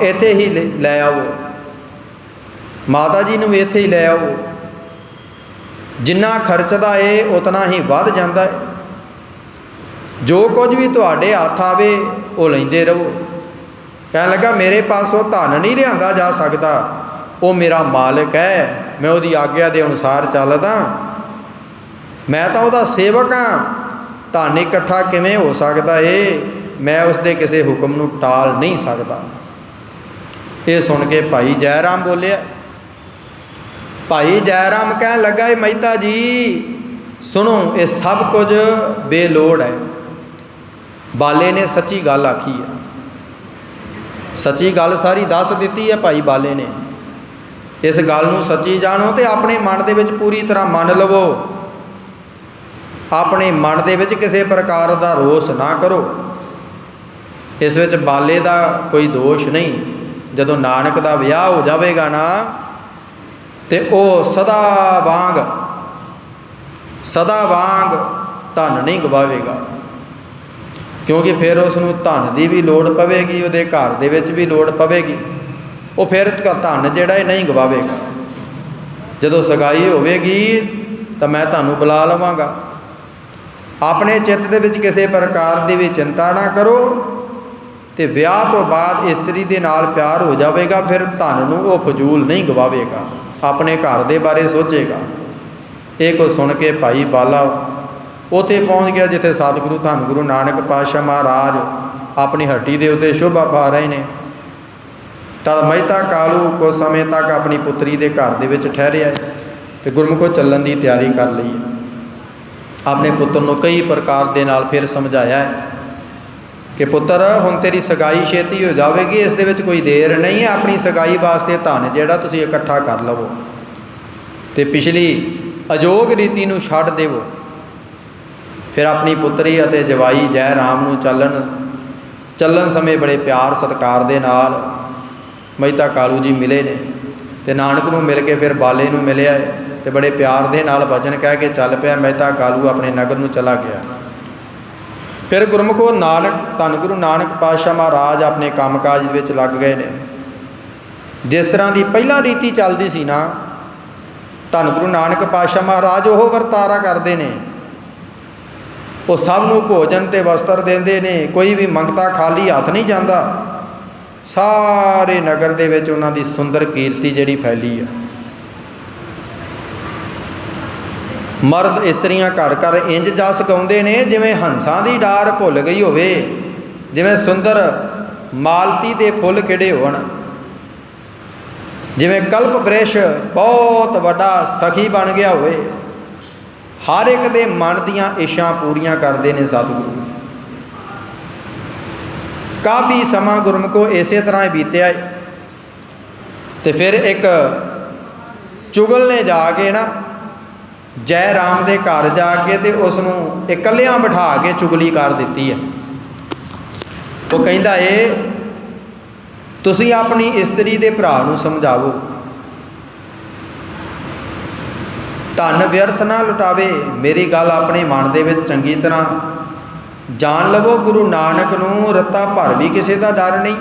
ਇੱਥੇ ਹੀ ਲੈ ਆਵੋ, ਮਾਤਾ ਜੀ ਨੂੰ ਇੱਥੇ ਹੀ ਲੈ ਆਵੋ। ਜਿੰਨਾ ਖਰਚਦਾ ਏ ਉਤਨਾ ਹੀ ਵੱਧ ਜਾਂਦਾ ਹੈ। ਜੋ ਕੁਝ ਵੀ ਤੁਹਾਡੇ ਹੱਥ ਆਵੇ ਉਹ ਲੈਂਦੇ ਰਹੋ। ਕਹਿਣ ਲੱਗਾ, ਮੇਰੇ ਪਾਸੋਂ ਧਨ ਨਹੀਂ ਲਿਆਂਦਾ ਜਾ ਸਕਦਾ, ਉਹ ਮੇਰਾ ਮਾਲਕ ਹੈ, ਮੈਂ ਉਹਦੀ ਆਗਿਆ ਦੇ ਅਨੁਸਾਰ ਚੱਲਦਾ, ਮੈਂ ਤਾਂ ਉਹਦਾ ਸੇਵਕ ਹਾਂ। ਧਨ ਇਕੱਠਾ ਕਿਵੇਂ ਹੋ ਸਕਦਾ ਏ? ਮੈਂ ਉਸ ਦੇ ਕਿਸੇ ਹੁਕਮ ਨੂੰ ਟਾਲ ਨਹੀਂ ਸਕਦਾ। ਇਹ ਸੁਣ ਕੇ ਭਾਈ ਜੈ ਰਾਮ ਬੋਲਿਆ। ਭਾਈ ਜੈ ਰਾਮ ਕਹਿਣ ਲੱਗਾ, ਇਹ ਮਹਿਤਾ ਜੀ ਸੁਣੋ, ਇਹ ਸਭ ਕੁਝ ਬੇਲੋੜ ਹੈ। ਬਾਲੇ ਨੇ ਸੱਚੀ ਗੱਲ ਆਖੀ ਹੈ, ਸੱਚੀ ਗੱਲ ਸਾਰੀ ਦੱਸ ਦਿੱਤੀ ਹੈ ਭਾਈ ਬਾਲੇ ਨੇ। ਇਸ ਗੱਲ ਨੂੰ ਸੱਚੀ ਜਾਣੋ ਤੇ ਆਪਣੇ ਮਨ ਦੇ ਵਿੱਚ ਪੂਰੀ ਤਰ੍ਹਾਂ ਮੰਨ ਲਵੋ। ਆਪਣੇ ਮਨ ਦੇ ਵਿੱਚ ਕਿਸੇ ਪ੍ਰਕਾਰ ਦਾ ਰੋਸ ਨਾ ਕਰੋ। ਇਸ ਵਿੱਚ ਬਾਲੇ ਦਾ ਕੋਈ ਦੋਸ਼ ਨਹੀਂ। ਜਦੋਂ ਨਾਨਕ ਦਾ ਵਿਆਹ ਹੋ ਜਾਵੇਗਾ ਨਾ ਤੇ ਉਹ ਸਦਾ ਵਾਂਗ ਧਨ ਨਹੀਂ ਗਵਾਵੇਗਾ, ਕਿਉਂਕਿ ਫਿਰ ਉਸ ਨੂੰ ਧਨ ਦੀ ਵੀ ਲੋੜ ਪਵੇਗੀ, ਉਹਦੇ ਘਰ ਦੇ ਵਿੱਚ ਵੀ ਲੋੜ ਪਵੇਗੀ। ਉਹ ਫਿਰ ਧਨ ਜਿਹੜਾ ਇਹ ਨਹੀਂ ਗਵਾਵੇਗਾ। ਜਦੋਂ ਸਗਾਈ ਹੋਵੇਗੀ ਤਾਂ ਮੈਂ ਤੁਹਾਨੂੰ ਬੁਲਾ ਲਵਾਂਗਾ। ਆਪਣੇ ਚਿੱਤ ਦੇ ਵਿੱਚ ਕਿਸੇ ਪ੍ਰਕਾਰ ਦੀ ਵੀ ਚਿੰਤਾ ਨਾ ਕਰੋ ਤੇ ਵਿਆਹ ਤੋਂ ਬਾਅਦ ਇਸਤਰੀ ਦੇ ਨਾਲ ਪਿਆਰ ਹੋ ਜਾਵੇਗਾ, ਫਿਰ ਧਨ ਨੂੰ ਉਹ ਫਜ਼ੂਲ ਨਹੀਂ ਗਵਾਵੇਗਾ, ਆਪਣੇ ਘਰ ਦੇ ਬਾਰੇ ਸੋਚੇਗਾ। ਇਹ ਕੁਝ ਸੁਣ ਕੇ ਭਾਈ ਬਾਲਾ ਉੱਥੇ ਪਹੁੰਚ ਗਿਆ ਜਿੱਥੇ ਸਤਿਗੁਰੂ ਧੰਨ ਗੁਰੂ ਨਾਨਕ ਪਾਤਸ਼ਾਹ ਮਹਾਰਾਜ ਆਪਣੀ ਹੱਟੀ ਦੇ ਉੱਤੇ ਸ਼ੋਭਾ ਪਾ ਰਹੇ ਨੇ। ਤਦ ਮਹਿਤਾ ਕਾਲੂ ਕੁਝ ਸਮੇਂ ਤੱਕ ਆਪਣੀ ਪੁੱਤਰੀ ਦੇ ਘਰ ਦੇ ਵਿੱਚ ਠਹਿਰਿਆ ਤੇ ਗੁਰਮੁਖੋਂ ਚੱਲਣ ਦੀ ਤਿਆਰੀ ਕਰ ਲਈ। ਆਪਣੇ ਪੁੱਤਰ ਨੂੰ ਕਈ ਪ੍ਰਕਾਰ ਦੇ ਨਾਲ ਫਿਰ ਸਮਝਾਇਆ ਹੈ ਕਿ ਪੁੱਤਰ ਹੁਣ ਤੇਰੀ ਸਗਾਈ ਛੇਤੀ ਹੋ ਜਾਵੇਗੀ, ਇਸ ਦੇ ਵਿੱਚ ਕੋਈ ਦੇਰ ਨਹੀਂ ਹੈ। ਆਪਣੀ ਸਗਾਈ ਵਾਸਤੇ ਧਨ ਜਿਹੜਾ ਤੁਸੀਂ ਇਕੱਠਾ ਕਰ ਲਵੋ ਤੇ ਪਿਛਲੀ ਅਜੋਗ ਰੀਤੀ ਨੂੰ ਛੱਡ ਦੇਵੋ। ਫਿਰ ਆਪਣੀ ਪੁੱਤਰੀ ਅਤੇ ਜਵਾਈ ਜੈ ਰਾਮ ਨੂੰ ਚੱਲਣ ਸਮੇਂ ਬੜੇ ਪਿਆਰ ਸਤਿਕਾਰ ਦੇ ਨਾਲ ਮਹਿਤਾ ਕਾਲੂ ਜੀ ਮਿਲੇ ਨੇ ਤੇ ਨਾਨਕ ਨੂੰ ਮਿਲ ਕੇ ਫਿਰ ਬਾਲੇ ਨੂੰ ਮਿਲਿਆ ਤੇ ਬੜੇ ਪਿਆਰ ਦੇ ਨਾਲ ਬਚਨ ਕਹਿ ਕੇ ਚੱਲ ਪਿਆ। ਮਹਿਤਾ ਕਾਲੂ ਆਪਣੇ ਨਗਰ ਨੂੰ ਚਲਾ ਗਿਆ। ਫਿਰ ਗੁਰਮੁਖੋ ਧੰਨ ਗੁਰੂ ਨਾਨਕ ਪਾਤਸ਼ਾਹ ਮਹਾਰਾਜ ਆਪਣੇ ਕੰਮਕਾਜ ਦੇ ਵਿੱਚ ਲੱਗ ਗਏ ਨੇ। ਜਿਸ ਤਰ੍ਹਾਂ ਦੀ ਪਹਿਲਾਂ ਰੀਤੀ ਚੱਲਦੀ ਸੀ ਨਾ, ਧੰਨ ਗੁਰੂ ਨਾਨਕ ਪਾਤਸ਼ਾਹ ਮਹਾਰਾਜ ਉਹ ਵਰਤਾਰਾ ਕਰਦੇ ਨੇ। ਉਹ ਸਭ ਨੂੰ ਭੋਜਨ ਤੇ ਵਸਤਰ ਦਿੰਦੇ ਨੇ, ਕੋਈ ਵੀ ਮੰਗਤਾ ਖਾਲੀ ਹੱਥ ਨਹੀਂ ਜਾਂਦਾ। ਸਾਰੇ ਨਗਰ ਦੇ ਵਿੱਚ ਉਹਨਾਂ ਦੀ ਸੁੰਦਰ ਕੀਰਤੀ ਜਿਹੜੀ ਫੈਲੀ ਆ। ਮਰਦ ਇਸਤਰੀਆਂ ਘਰ ਘਰ ਇੰਜ ਜਸ ਗਾਉਂਦੇ ਨੇ ਜਿਵੇਂ ਹੰਸਾਂ ਦੀ ਡਾਰ ਭੁੱਲ ਗਈ ਹੋਵੇ, ਜਿਵੇਂ ਸੁੰਦਰ ਮਾਲਤੀ ਦੇ ਫੁੱਲ ਖਿੜੇ ਹੋਣ, ਜਿਵੇਂ ਕਲਪ ਬ੍ਰਿਸ਼ ਬਹੁਤ ਵੱਡਾ ਸਖੀ ਬਣ ਗਿਆ ਹੋਵੇ। ਹਰ ਇੱਕ ਦੇ ਮਨ ਦੀਆਂ ਇੱਛਾ ਪੂਰੀਆਂ ਕਰਦੇ ਨੇ ਸਤਿਗੁਰੂ। ਕਾਫੀ ਸਮਾਂ ਗੁਰਮੁਖੋ ਇਸੇ ਤਰ੍ਹਾਂ ਹੀ ਬੀਤਿਆ। ਤੇ ਫਿਰ ਇੱਕ ਚੁਗਲ ਨੇ ਜਾ ਕੇ ਨਾ ਜੈ ਰਾਮ ਦੇ ਘਰ ਜਾ ਕੇ ਤੇ ਉਸ ਨੂੰ ਇਕੱਲਿਆਂ ਬਿਠਾ ਕੇ ਚੁਗਲੀ ਕਰ ਦਿੱਤੀ ਹੈ। ਉਹ ਕਹਿੰਦਾ ਏ ਤੁਸੀਂ ਆਪਣੀ ਇਸਤਰੀ ਦੇ ਭਰਾ ਨੂੰ ਸਮਝਾਵੋ, ਧਨ ਵਿਅਰਥ ਨਾ ਲੁਟਾਵੇ। ਮੇਰੀ ਗੱਲ ਆਪਣੇ ਮਨ ਦੇ ਵਿੱਚ ਚੰਗੀ ਤਰ੍ਹਾਂ ਜਾਣ ਲਵੋ, ਗੁਰੂ ਨਾਨਕ ਨੂੰ ਰੱਤਾ ਭਰ ਵੀ ਕਿਸੇ ਦਾ ਡਰ ਨਹੀਂ।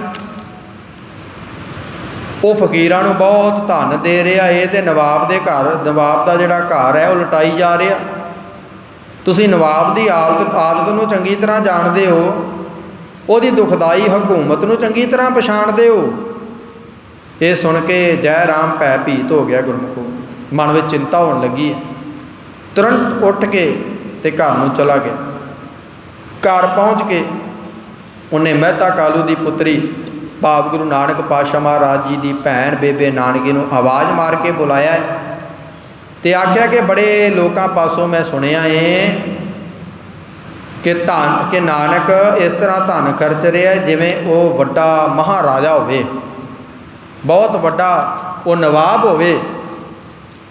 ਉਹ ਫਕੀਰਾਂ ਨੂੰ ਬਹੁਤ ਧਨ ਦੇ ਰਿਹਾ ਏ ਤੇ ਨਵਾਬ ਦੇ ਘਰ, ਨਵਾਬ ਦਾ ਜਿਹੜਾ ਘਰ ਹੈ ਉਹ ਲੁਟਾਈ ਜਾ ਰਿਹਾ। ਤੁਸੀਂ ਨਵਾਬ ਦੀ ਆਦਤ ਨੂੰ ਚੰਗੀ ਤਰ੍ਹਾਂ ਜਾਣਦੇ ਹੋ, ਉਹਦੀ ਦੁਖਦਾਈ ਹਕੂਮਤ ਨੂੰ ਚੰਗੀ ਤਰ੍ਹਾਂ ਪਛਾਣਦੇ ਹੋ। ਇਹ ਸੁਣ ਕੇ ਜੈ ਰਾਮ ਭੈ ਭੀਤ ਹੋ ਗਿਆ ਗੁਰਮੁਖੋ, ਮਨ ਵਿੱਚ ਚਿੰਤਾ ਹੋਣ ਲੱਗੀ ਹੈ। ਤੁਰੰਤ ਉੱਠ ਕੇ ਤੇ ਘਰ ਨੂੰ ਚਲਾ ਗਿਆ। ਘਰ ਪਹੁੰਚ ਕੇ ਉਹਨੇ ਮਹਿਤਾ ਕਾਲੂ ਦੀ ਪੁੱਤਰੀ ਭਾਵ ਗੁਰੂ ਨਾਨਕ ਪਾਤਸ਼ਾਹ ਮਹਾਰਾਜ ਜੀ ਦੀ ਭੈਣ ਬੇਬੇ ਨਾਨਕੀ ਨੂੰ ਆਵਾਜ਼ ਮਾਰ ਕੇ ਬੁਲਾਇਆ ਤੇ ਆਖਿਆ ਕਿ ਬੜੇ ਲੋਕਾਂ ਪਾਸੋਂ ਮੈਂ ਸੁਣਿਆ ਏ ਕਿ ਨਾਨਕ ਇਸ ਤਰ੍ਹਾਂ ਧਨ ਖਰਚ ਰਿਹਾ ਜਿਵੇਂ ਉਹ ਵੱਡਾ ਮਹਾਰਾਜਾ ਹੋਵੇ, ਬਹੁਤ ਵੱਡਾ ਉਹ ਨਵਾਬ ਹੋਵੇ।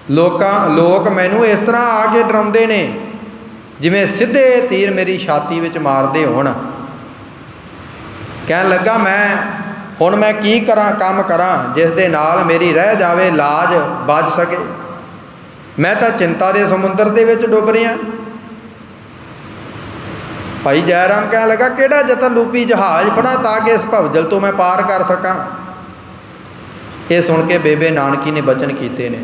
ਲੋਕ ਮੈਨੂੰ ਇਸ ਤਰ੍ਹਾਂ ਆ ਕੇ ਡਰਾਉਂਦੇ ਨੇ ਜਿਵੇਂ ਸਿੱਧੇ ਤੀਰ ਮੇਰੀ ਛਾਤੀ ਵਿੱਚ ਮਾਰਦੇ ਹੋਣ। ਕਹਿਣ ਲੱਗਾ ਹੁਣ ਮੈਂ ਕੀ ਕਰਾਂ, ਕੰਮ ਕਰਾਂ ਜਿਸ ਦੇ ਨਾਲ ਮੇਰੀ ਰਹਿ ਜਾਵੇ ਲਾਜ ਬਚ ਸਕੇ। ਮੈਂ ਤਾਂ ਚਿੰਤਾ ਦੇ ਸਮੁੰਦਰ ਦੇ ਵਿੱਚ ਡੁੱਬ ਰਿਹਾ। ਭਾਈ ਜੈ ਰਾਮ ਕਹਿਣ ਲੱਗਾ ਕਿਹੜਾ ਜਤਨ ਰੂਪੀ ਜਹਾਜ਼ ਫੜਾਂ ਤਾਂ ਕਿ ਇਸ ਭਵਜਲ ਤੋਂ ਮੈਂ ਪਾਰ ਕਰ ਸਕਾਂ। ਇਹ ਸੁਣ ਕੇ ਬੇਬੇ ਨਾਨਕੀ ਨੇ ਬਚਨ ਕੀਤੇ ਨੇ।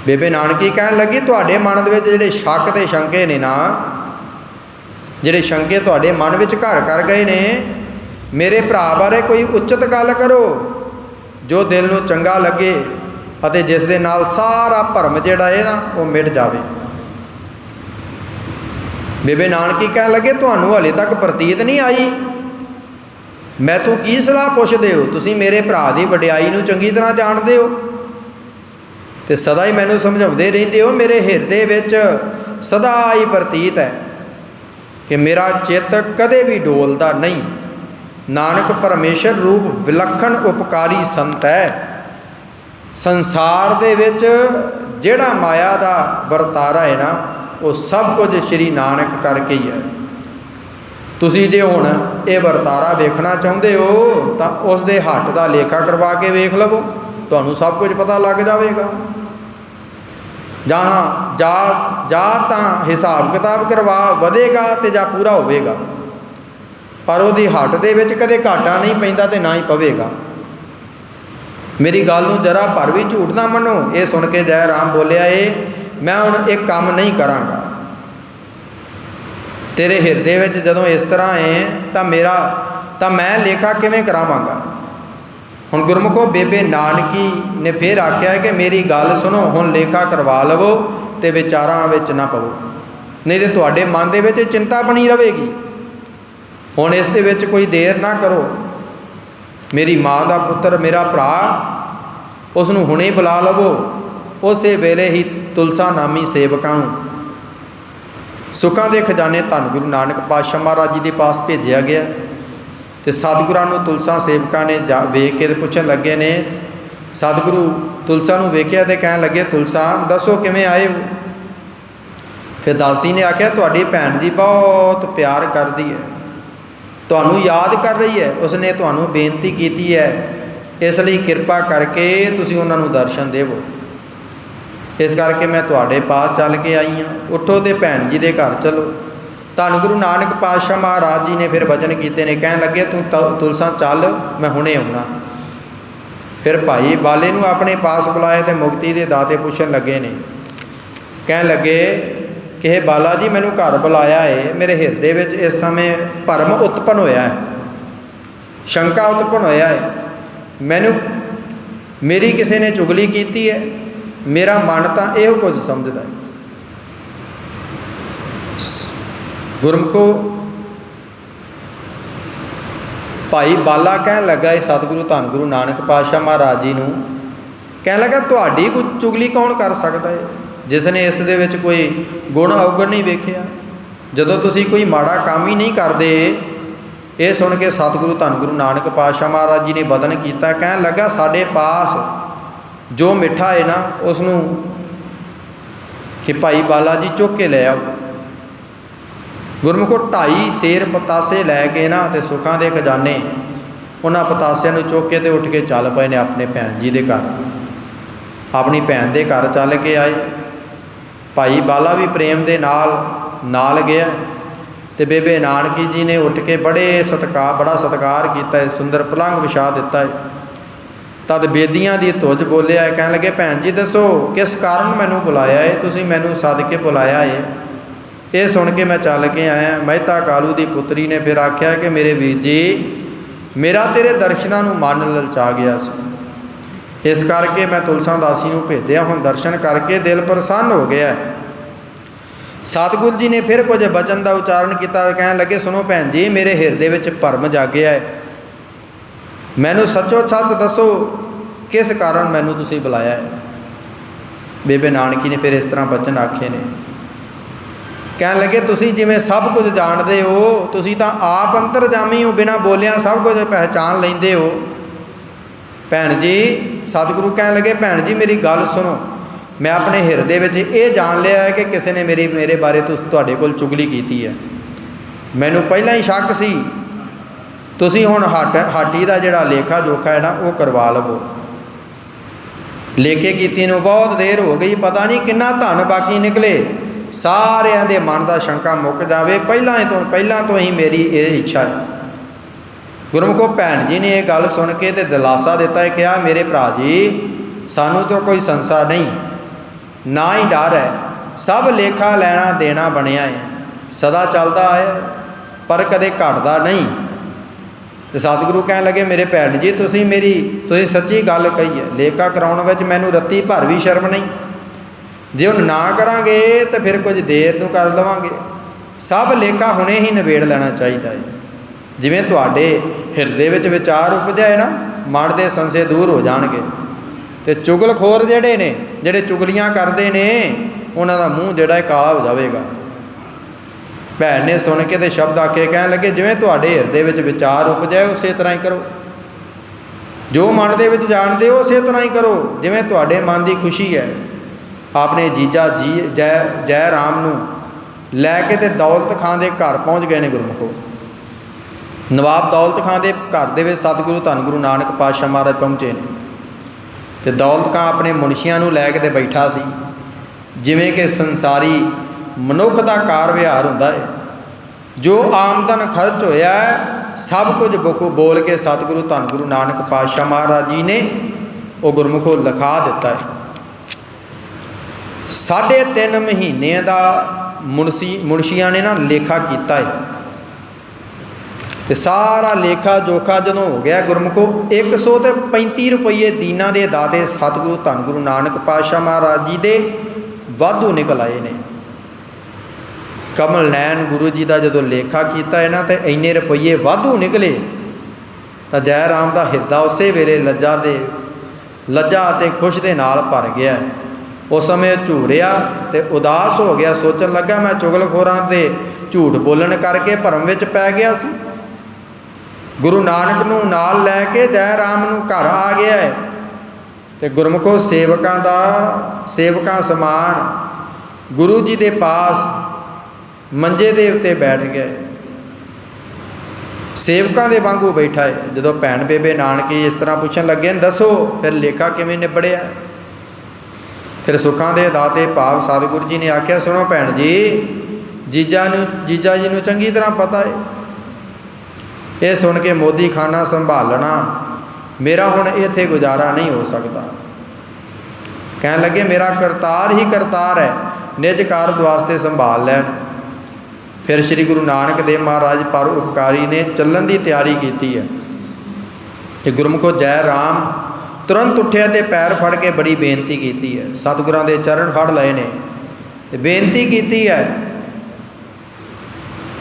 ਬੇਬੇ ਨਾਨਕੀ ਕਹਿਣ ਲੱਗੀ ਤੁਹਾਡੇ ਮਨ ਦੇ ਵਿੱਚ ਜਿਹੜੇ ਸ਼ੱਕ ਤੇ ਸ਼ੰਕੇ ਨੇ ਨਾ, ਜਿਹੜੇ ਸ਼ੰਕੇ ਤੁਹਾਡੇ ਮਨ ਵਿੱਚ ਘਰ ਕਰ ਗਏ ਨੇ, ਮੇਰੇ ਭਰਾ ਬਾਰੇ ਕੋਈ ਉਚਿਤ ਗੱਲ ਕਰੋ ਜੋ ਦਿਲ ਨੂੰ ਚੰਗਾ ਲੱਗੇ ਅਤੇ ਜਿਸ ਦੇ ਨਾਲ ਸਾਰਾ ਭਰਮ ਜਿਹੜਾ ਹੈ ਨਾ ਉਹ ਮਿਟ ਜਾਵੇ। ਬੇਬੇ ਨਾਨਕੀ ਕਹਿਣ ਲੱਗੇ ਤੁਹਾਨੂੰ ਹਾਲੇ ਤੱਕ ਪ੍ਰਤੀਤ ਨਹੀਂ ਆਈ, ਮੈਂ ਤੋਂ ਕੀ ਸਲਾਹ ਪੁੱਛਦੇ ਹੋ? ਤੁਸੀਂ ਮੇਰੇ ਭਰਾ ਦੀ ਵਡਿਆਈ ਨੂੰ ਚੰਗੀ ਤਰ੍ਹਾਂ ਜਾਣਦੇ ਹੋ ਤੇ ਸਦਾ ਹੀ ਮੈਨੂੰ ਸਮਝਾਉਂਦੇ ਰਹਿੰਦੇ ਹੋ। ਮੇਰੇ ਹਿਰਦੇ ਵਿੱਚ ਸਦਾ ਹੀ ਪ੍ਰਤੀਤ ਹੈ ਕਿ ਮੇਰਾ ਚਿੱਤ ਕਦੇ ਵੀ ਡੋਲਦਾ ਨਹੀਂ। ਨਾਨਕ ਪਰਮੇਸ਼ਰ ਰੂਪ ਵਿਲੱਖਣ ਉਪਕਾਰੀ ਸੰਤ ਹੈ। ਸੰਸਾਰ ਦੇ ਵਿੱਚ ਜਿਹੜਾ ਮਾਇਆ ਦਾ ਵਰਤਾਰਾ ਹੈ ਨਾ ਉਹ ਸਭ ਕੁਝ ਸ਼੍ਰੀ ਨਾਨਕ ਕਰਕੇ ਹੀ ਹੈ। ਤੁਸੀਂ ਜੇ ਹੁਣ ਇਹ ਵਰਤਾਰਾ ਵੇਖਣਾ ਚਾਹੁੰਦੇ ਹੋ ਤਾਂ ਉਸ ਦੇ ਹੱਥ ਦਾ ਲੇਖਾ ਕਰਵਾ ਕੇ ਵੇਖ ਲਵੋ, ਤੁਹਾਨੂੰ ਸਭ ਕੁਝ ਪਤਾ ਲੱਗ ਜਾਵੇਗਾ। ਜਾਂ ਤਾਂ ਹਿਸਾਬ ਕਿਤਾਬ ਕਰਵਾ ਵਧੇਗਾ ਤੇ ਜਾਂ ਪੂਰਾ ਹੋਵੇਗਾ, ਪਰ ਉਹਦੀ ਹੱਟ ਦੇ ਵਿੱਚ ਕਦੇ ਘਾਟਾ ਨਹੀਂ ਪੈਂਦਾ ਤੇ ਨਾ ਹੀ ਪਵੇਗਾ। ਮੇਰੀ ਗੱਲ ਨੂੰ ਜਰਾ ਭਰ ਵੀ ਝੂਠ ਨਾ ਮੰਨੋ। ਇਹ ਸੁਣ ਕੇ ਜੈ ਰਾਮ ਬੋਲਿਆ ਮੈਂ ਹੁਣ ਇਹ ਕੰਮ ਨਹੀਂ ਕਰਾਂਗਾ। ਤੇਰੇ ਹਿਰਦੇ ਵਿੱਚ ਜਦੋਂ ਇਸ ਤਰ੍ਹਾਂ ਹੈ ਤਾਂ ਮੈਂ ਲੇਖਾ ਕਿਵੇਂ ਕਰਾਵਾਂਗਾ। ਹੁਣ ਗੁਰਮੁਖੋ ਬੇਬੇ ਨਾਨਕੀ ਨੇ ਫਿਰ ਆਖਿਆ ਕਿ ਮੇਰੀ ਗੱਲ ਸੁਣੋ, ਹੁਣ ਲੇਖਾ ਕਰਵਾ ਲਵੋ ਤੇ ਵਿਚਾਰਾਂ ਵਿੱਚ ਨਾ ਪਵੋ, ਨਹੀਂ ਤੇ ਤੁਹਾਡੇ ਮਨ ਦੇ ਵਿੱਚ ਚਿੰਤਾ ਬਣੀ ਰਹੇਗੀ। ਹੁਣ ਇਸ ਦੇ ਵਿੱਚ ਕੋਈ ਦੇਰ ਨਾ ਕਰੋ। ਮੇਰੀ ਮਾਂ ਦਾ ਪੁੱਤਰ ਮੇਰਾ ਭਰਾ, ਉਸ ਨੂੰ ਹੁਣੇ ਬੁਲਾ ਲਵੋ। ਉਸੇ ਵੇਲੇ ਹੀ ਤੁਲਸਾ ਨਾਮੀ ਸੇਵਕਾਂ ਨੂੰ ਸੁੱਖਾਂ ਦੇ ਖਜ਼ਾਨੇ ਧੰਨ ਗੁਰੂ ਨਾਨਕ ਪਾਤਸ਼ਾਹ ਮਹਾਰਾਜ ਜੀ ਦੇ ਪਾਸ ਭੇਜਿਆ ਗਿਆ ਤੇ ਸਤਿਗੁਰਾਂ ਨੂੰ ਤੁਲਸਾ ਸੇਵਕਾਂ ਨੇ ਵੇਖ ਕੇ ਤੇ ਪੁੱਛਣ ਲੱਗੇ ਨੇ। ਸਤਿਗੁਰੂ ਤੁਲਸਾ ਨੂੰ ਵੇਖਿਆ ਤੇ ਕਹਿਣ ਲੱਗੇ ਤੁਲਸਾ ਦੱਸੋ ਕਿਵੇਂ ਆਏ ਹੋ। ਫਿਰ ਦਾਸੀ ਨੇ ਆਖਿਆ ਤੁਹਾਡੀ ਭੈਣ ਜੀ ਬਹੁਤ ਪਿਆਰ ਕਰਦੀ ਹੈ, ਤੁਹਾਨੂੰ ਯਾਦ ਕਰ ਰਹੀ ਹੈ, ਉਸਨੇ ਤੁਹਾਨੂੰ ਬੇਨਤੀ ਕੀਤੀ ਹੈ, ਇਸ ਲਈ ਕਿਰਪਾ ਕਰਕੇ ਤੁਸੀਂ ਉਹਨਾਂ ਨੂੰ ਦਰਸ਼ਨ ਦੇਵੋ। ਇਸ ਕਰਕੇ ਮੈਂ ਤੁਹਾਡੇ ਪਾਸ ਚੱਲ ਕੇ ਆਈ ਹਾਂ। ਉੱਠੋ ਤੇ ਭੈਣ ਜੀ ਦੇ ਘਰ ਚਲੋ। ਧੰਨ ਗੁਰੂ ਨਾਨਕ ਪਾਤਸ਼ਾਹ ਮਹਾਰਾਜ ਜੀ ਨੇ ਫਿਰ ਵਚਨ ਕੀਤੇ ਨੇ, ਕਹਿਣ ਲੱਗੇ ਤੂੰ ਤੁਲਸਾ ਚੱਲ, ਮੈਂ ਹੁਣੇ ਆਉਣਾ। ਫਿਰ ਭਾਈ ਬਾਲੇ ਨੂੰ ਆਪਣੇ ਪਾਸ ਬੁਲਾਇਆ ਤੇ ਮੁਕਤੀ ਦੇ ਦਾਤੇ ਪੁੱਛਣ ਲੱਗੇ ਨੇ। ਕਹਿਣ ਲੱਗੇ ਕਿ ਇਹ ਬਾਲਾ ਜੀ ਮੈਨੂੰ ਘਰ ਬੁਲਾਇਆ ਹੈ, ਮੇਰੇ ਹਿਰਦੇ ਵਿੱਚ ਇਸ ਸਮੇਂ ਭਰਮ ਉਤਪੰਨ ਹੋਇਆ ਹੈ, ਸ਼ੰਕਾ ਉਤਪੰਨ ਹੋਇਆ ਹੈ। ਮੇਰੀ ਕਿਸੇ ਨੇ ਚੁਗਲੀ ਕੀਤੀ ਹੈ, ਮੇਰਾ ਮਨ ਤਾਂ ਇਹੋ ਕੁਝ ਸਮਝਦਾ ਹੈ। ਗੁਰਮੁਖੋ ਭਾਈ ਬਾਲਾ ਕਹਿਣ ਲੱਗਾ ਇਹ ਸਤਿਗੁਰੂ ਧੰਨ ਗੁਰੂ ਨਾਨਕ ਪਾਤਸ਼ਾਹ ਮਹਾਰਾਜ ਜੀ ਨੂੰ, ਕਹਿਣ ਲੱਗਾ ਤੁਹਾਡੀ ਕੋਈ ਚੁਗਲੀ ਕੌਣ ਕਰ ਸਕਦਾ ਹੈ ਜਿਸ ਨੇ ਇਸ ਦੇ ਵਿੱਚ ਕੋਈ ਗੁਣ ਔਗਣ ਨਹੀਂ ਵੇਖਿਆ। ਜਦੋਂ ਤੁਸੀਂ ਕੋਈ ਮਾੜਾ ਕੰਮ ਹੀ ਨਹੀਂ ਕਰਦੇ ये सुन के सतगुरु धन गुरु नानक पातशाह महाराज जी ने बदन किया, कहन लगा साढ़े पास जो मिठा है ना उसनों कि भाई बाला जी चुक के ले आओ। गुरमुखो 2.5 सेर पतासे लैके ना तो सुखां दे खजाने उन्होंने पतासिया चुक के तो उठ के चल पे ने अपने भैन जी के घर, अपनी भैन के घर चल के आए। भाई बाला भी प्रेम के नाल गया तो बेबे नानकी जी ने उठ के बड़ा सत्कार किया है, सुंदर पलंग विछा दिता है। तद बेदियां की धुज बोलिया है, कह लगे भैन जी दसो किस कारण मैनू बुलाया है, तुसीं मैनू सद के बुलाया है। ये सुन के मैं चल के आया। मेहता कालू की पुत्री ने फिर आख्या कि मेरे वीर जी मेरा तेरे दर्शनों मन ललचा गया सी, इस करके मैं तुलसा दासी नूं भेजिया, हुण दर्शन करके दिल प्रसन्न हो गया। सतगुरु जी ने फिर कुछ बचन का उच्चारण किया, कहने लगे सुनो भैन जी मेरे हिरदे विच भरम जागया है, मैनू सचो सच दसो किस कारण मैनू तुसीं बुलाया है। बेबे नानकी ने फिर इस तरह बचन आखे ने, कहन लगे तुसीं जिवें सब कुछ जानते हो, तुसीं तां आप अंतरजामी हो, बिना बोलिया सब कुछ पहचान लेंदे हो। भैन जी सतगुरु कहन लगे भैन जी मेरी गल सुनो, मैं अपने हिरदे विच ये जान लिया है कि किसी ने मेरे बारे तुहाडे कोल चुगली की है, मैनू पहला ही शक सी, तुसीं हुण हाटी का जिहड़ा लेखा जोखा है ना वो करवा लवो। लेखे कीती नूं बहुत देर हो गई, पता नहीं कितना धन बाकी निकले, सारिਆਂ ਦੇ मन का शंका मुक जाए, पहला तो ही मेरी ये इच्छा है। गुरमुखो भैन जी ने यह गल सुन के तो दिलासा दिता है, कहा मेरे भरा जी सानू तो कोई संसा नहीं, ना ही डर है, सब लेखा लेना देना बनया है, सदा चलता है पर कदे घटदा नहीं। तो सतगुरु कह लगे मेरे भैन जी तुसीं सच्ची गल कही है, लेखा कराउण विच मैनू रत्ती भर भी शर्म नहीं, जे हुण ना करांगे तो फिर कुछ देर नूं कर लवांगे, सब लेखा हुणे ही निबेड़ लेना चाहिए है। जिवें तुहाडे हिरदे विच विचार उपजाए ना मन के संशय दूर हो जाणगे। ते चुगलखोर जिहड़े ने जिहड़े चुगलियां करदे ने उन्हां दा मूँह जिहड़ा काला हो जाएगा। भैन ने सुन के तो शब्द आखे, कह लगे जिवें तुहाडे हिरदे विच विचार उपजाए उस तरह ही करो, जो मन दे विच जाणदे हो उस तरह ही करो, जिवें तुहाडे मन की खुशी है। आपने जीजा जी जय राम नूं लैके ते दौलत खां दे घर पहुँच गए ने। गुरमुखो नवाब दौलत खां दे घर दे विच सतगुरु धन गुरु नानक पातशाह महाराज पहुँचे ने, ते दौलत खां अपने मुनशियां नूं लैके ते बैठा सी, जिवें कि संसारी मनुख का कार विहार हुंदा है, जो आमदन खर्च होया सब कुछ बोल के सतगुरु धन गुरु नानक पातशाह महाराज जी ने वो गुरमुखो लिखा दिता है। 3.5 महीने का मुनशिया ने ना लेखा किया है, तो सारा लेखा जोखा जो हो गया गुरमुखो 135 रुपये दीना के दाते सतगुरु धन गुरु नानक पातशाह महाराज जी के वाधू निकल आए ने। कमल नैन गुरु जी का जो लेखा किया है ना तो इन्ने रुपये वाधू निकले, तो जय राम का हिरदा उस वेले लज्जा ते खुश के नाल भर गया। उस समय झूरिया तो उदास हो गया, सोचन लगा मैं चुगलखोरां ते झूठ बोलन करके भरम विच पै गया सी। गुरु नानक नूं नाल लैके जय राम नूं घर आ गया है, तो गुरमुखो सेवकां समान गुरु जी के पास मंजे दे उत्ते बैठ गया, सेवकां दे वांगू बैठा है। जदों भैन बेबे नानकी इस तरह पुछन लगे दसो फिर लेखा किवें निबड़िया। फिर सुखां दे दाते भाव सतगुरु जी ने आख्या सुनो भैन जी जीजा जी नूं चंगी तरह पता है, ये सुन के मोदी खाना संभालना मेरा हुण इत्थे गुजारा नहीं हो सकता। कहन लगे मेरा करतार ही करतार है, निज कारज वास्ते संभाल लैन। फिर श्री गुरु नानक देव महाराज पर उपकारी ने चलन की तैयारी की है, तो गुरमुखो जय राम तुरंत उठिया तो पैर फड़ के बड़ी बेनती की है, सतगुरां दे चरण फड़ लए ने, बेनती की है।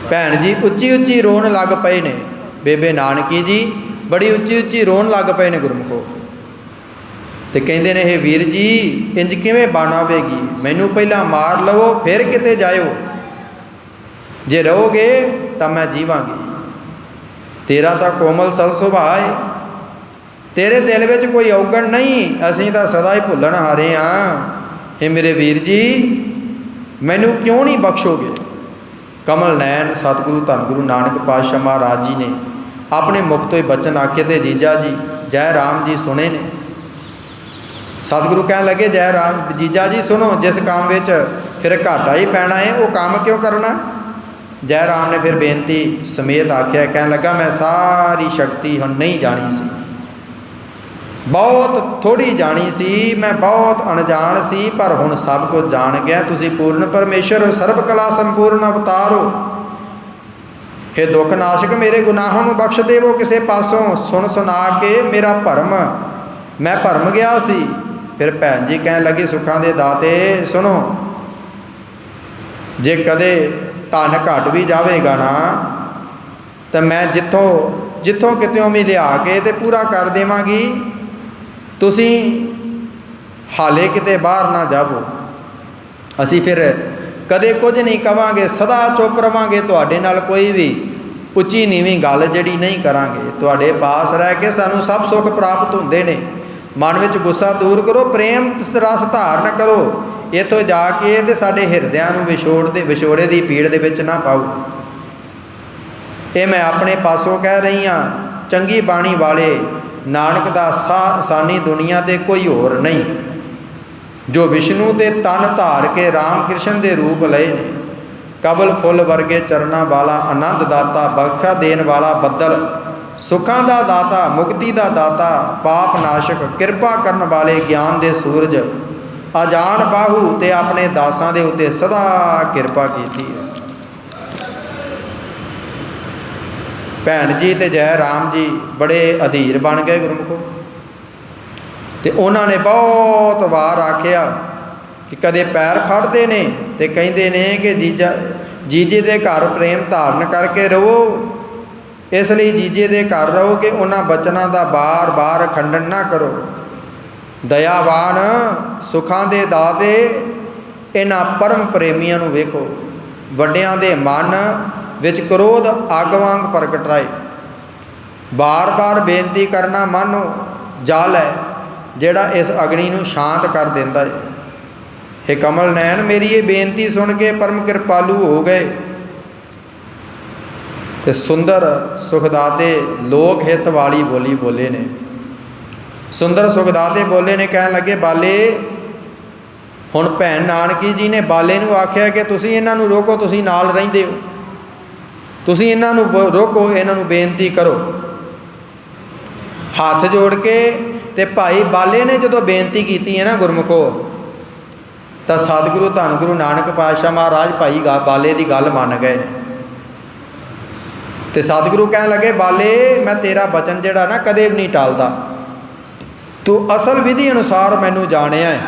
भैन जी उच्ची उच्ची रोन लग पे ने, बेबे नानकी जी बड़ी उच्ची उच्ची रोन लग पे ने गुरमुखो, तो कहते ने हे वीर जी इंज किवें बन आवेगी, मैनू पहला मार लवो फिर किते जाओ, जे रहोगे तो मैं जीवांगी। तेरा तो कोमल सल सुभाअ है, तेरे दिल में कोई औगण नहीं, असीं तो सदा ही भुल्लण हारे हाँ। हे मेरे वीर जी, मैनू क्यों नहीं बख्शोगे। कमल नैन सतगुरु धन गुरु नानक पातशाह महाराज जी ने अपने मुख तो ही बचन आखे तो जीजा जी जय राम जी सुने ने। सतगुरु कह लगे जय राम जीजा जी सुनो, जिस काम में फिर घाटा ही पैना है वो काम क्यों करना। जय राम ने फिर बेनती समेत आख्या, कह लगा मैं सारी शक्ति हुण नहीं जानी सी, बहुत थोड़ी जानी सी, मैं बहुत अनजान सी, पर हुण सब कुछ जान गया। तुसी पूर्ण परमेश्वर हो, सर्व कला संपूर्ण अवतार हो। हे दुख नाशक मेरे गुनाहों को बख्श देवो किसे पासों, सुन सुना के मेरा भरम मैं भरम गया सी। फिर भैन जी कह लगी सुखां दे दाते सुनो, जे कदे धन घट भी जाएगा ना तो मैं जिथों जिथों कितों भी लिया के ते पूरा कर देवांगी, तुसी हाले किते बाहर ना जावो। असी फिर कदे कुछ नहीं कवांगे, सदा चुप रवांगे, तुहाडे नाल कोई भी उच्ची नीवीं गल जिहड़ी नहीं करांगे। तुहाडे पास रह के सानू सब सुख प्राप्त हुंदे ने। मन विच गुस्सा दूर करो, प्रेम रस धारण करो, इत्थों जाके ते साडे हिरदिਆਂ ਨੂੰ विछोड़े की पीड़ दे विच ना पाओ। ये मैं अपने पासों कह रही हाँ। चंगी बाणी वाले नानक दा सानी दुनिया ते कोई होर नहीं, जो विष्णु ते तन धार के राम कृष्ण दे रूप लए ने। कबल फुल वर्गे चरना वाला आनंद दाता, बख्शा देन वाला बदल, सुखां दा दाता, मुक्ति दा दाता, पाप नाशक, किरपा करन वाले ज्ञान दे सूरज, अजान बाहू ते अपने दासां दे उत्ते सदा किरपा कीती है। भैन जी ते जय राम जी बड़े अधीर बन गए गुरमुखो। ते उन्होंने बहुत वार आख्या कि कदे पैर फड़ते ने ते कहते ने कि जीजे दे घर प्रेम धारण करके रहो, इसलिए जीजे दे घर रहो कि उन्होंने बचनों का बार बार खंडन ना करो। दयावान सुखां दे दाते इन्हां परम प्रेमियों नूं वेखो, वड्डियां दे मन विच क्रोध अग वांग प्रगट रहे। बार बार बेनती करना मन जल है जिहड़ा इस अग्नि नूं शांत कर दिंदा है। हे कमल नैन मेरी ये बेनती सुन के परम कृपालु हो गए ते सुंदर सुखदाते लोक हित वाली बोली बोले ने। सुंदर सुखदाते बोले ने, कह लगे बाले हुण भैन नानकी जी ने बाले नूं आख्या कि तुसीं इन्हां नूं रोको, तुसीं नाल रहिंदे हो, तुसीं इन्हां नूं रोको, इन्हां नूं बेनती करो। हाथ जोड़ के ते भाई बाले ने जदों बेनती की है ना गुरमुखो, तो सतगुरु धन गुरु नानक पातशाह महाराज भाई बाले की गल मान गए ने। तो सतगुरु कह लगे बाले मैं तेरा बचन जिहड़ा ना कदे भी नहीं टालदा, तू असल विधि अनुसार मैनू जानिया है,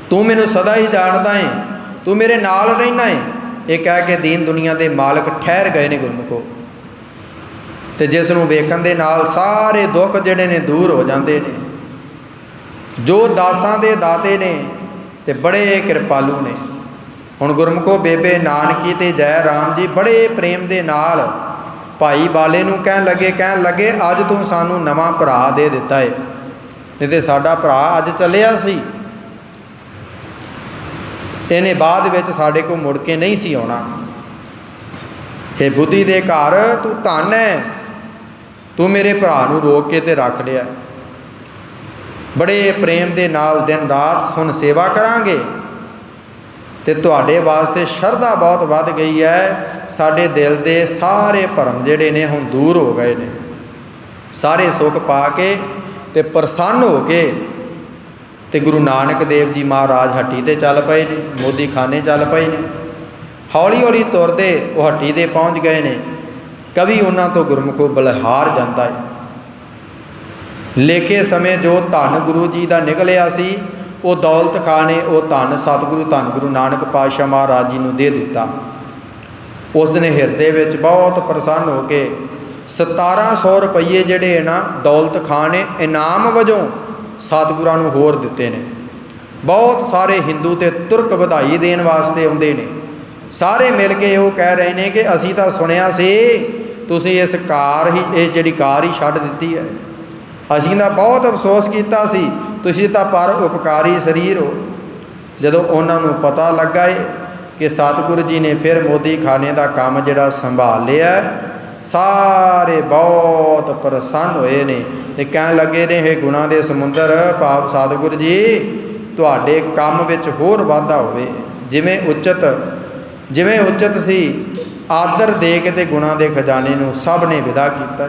तू मैनू सदा ही जानदा है, तू मेरे नाल रहना है। ये कह के दीन दुनिया के मालक ठहर गए ने गुरमुखो। तो जिस नूं वेखण दे नाल सारे दुख जिहड़े ने दूर हो जाते ने। जो दासां दे दाते ने ते बड़े कृपालू ने। हुण गुरमुखो बेबे नानकी ते जय राम जी बड़े प्रेम दे नाल भाई बाले नूं कहण लगे अज तूं सानू नवां भरा दे दिता है, नहीं तो साडा भरा अज चलिया सी, इन्हें बाद विच साडे को मुड़ के नहीं सी आउणा। हे बुद्धि दे घर तू धन है, तू मेरे भरा नूं रोक के ते रख लिया। बड़े प्रेम दे नाल दिन रात हुण सेवा करांगे ते तुहाडे वास्ते शरधा बहुत वध गई है। साडे दिल दे सारे भरम जिहड़े ने हुण दूर हो गए ने। सारे सुख पा के ते प्रसन्न हो के ते गुरु नानक देव जी महाराज हट्टी ते चल पए ने, मोदी खाने चल पए ने। हौली हौली तुरदे वो हट्टी ते पहुँच गए ने। कवि उन्हां तो गुरमुखो बलिहार जाता है। लेखे समय जो धन गुरु जी का निकलिया सी वो दौलत खां ने वो धन सतगुरु धन गुरु नानक पातशाह महाराज जी नूं दे दिता। उस दिन हिरदे विच बहुत प्रसन्न हो के 1700 रुपये जिहड़े ना दौलत खां ने इनाम वजों सतगुरां नूं होर दिते ने। बहुत सारे हिंदू ते तुरक वधाई देण वास्ते आउंदे ने। सारे मिल के वो कह रहे हैं कि असीं तां सुनिया सी ਤੁਸੀਂ ਇਸ ਕਾਰ ਹੀ ਇਹ ਜਿਹੜੀ ਕਾਰ ਹੀ ਛੱਡ ਦਿੱਤੀ ਹੈ। ਅਸੀਂ ਤਾਂ ਬਹੁਤ ਅਫਸੋਸ ਕੀਤਾ ਸੀ, ਤੁਸੀਂ ਤਾਂ ਪਰ ਉਪਕਾਰੀ ਸਰੀਰ ਹੋ। ਜਦੋਂ ਉਹਨਾਂ ਨੂੰ ਪਤਾ ਲੱਗਾ ਹੈ ਕਿ ਸਤਿਗੁਰੂ ਜੀ ਨੇ ਫਿਰ ਮੋਦੀ ਖਾਨੇ ਦਾ ਕੰਮ ਜਿਹੜਾ ਸੰਭਾਲ ਲਿਆ, ਸਾਰੇ ਬਹੁਤ ਪ੍ਰਸੰਨ ਹੋਏ ਨੇ ਤੇ ਕਹਿਣ ਲੱਗੇ ਨੇ, ਇਹ ਗੁਣਾਂ ਦੇ ਸਮੁੰਦਰ ਭਾਵ ਸਤਿਗੁਰੂ ਜੀ ਤੁਹਾਡੇ ਕੰਮ ਵਿੱਚ ਹੋਰ ਵਾਧਾ ਹੋਵੇ। ਜਿਵੇਂ ਉਚਿਤ ਸੀ ਆਦਰ ਦੇ ਕੇ ਤੇ ਗੁਣਾਂ ਦੇ ਖਜ਼ਾਨੇ ਨੂੰ ਸਭ ਨੇ ਵਿਦਾ ਕੀਤਾ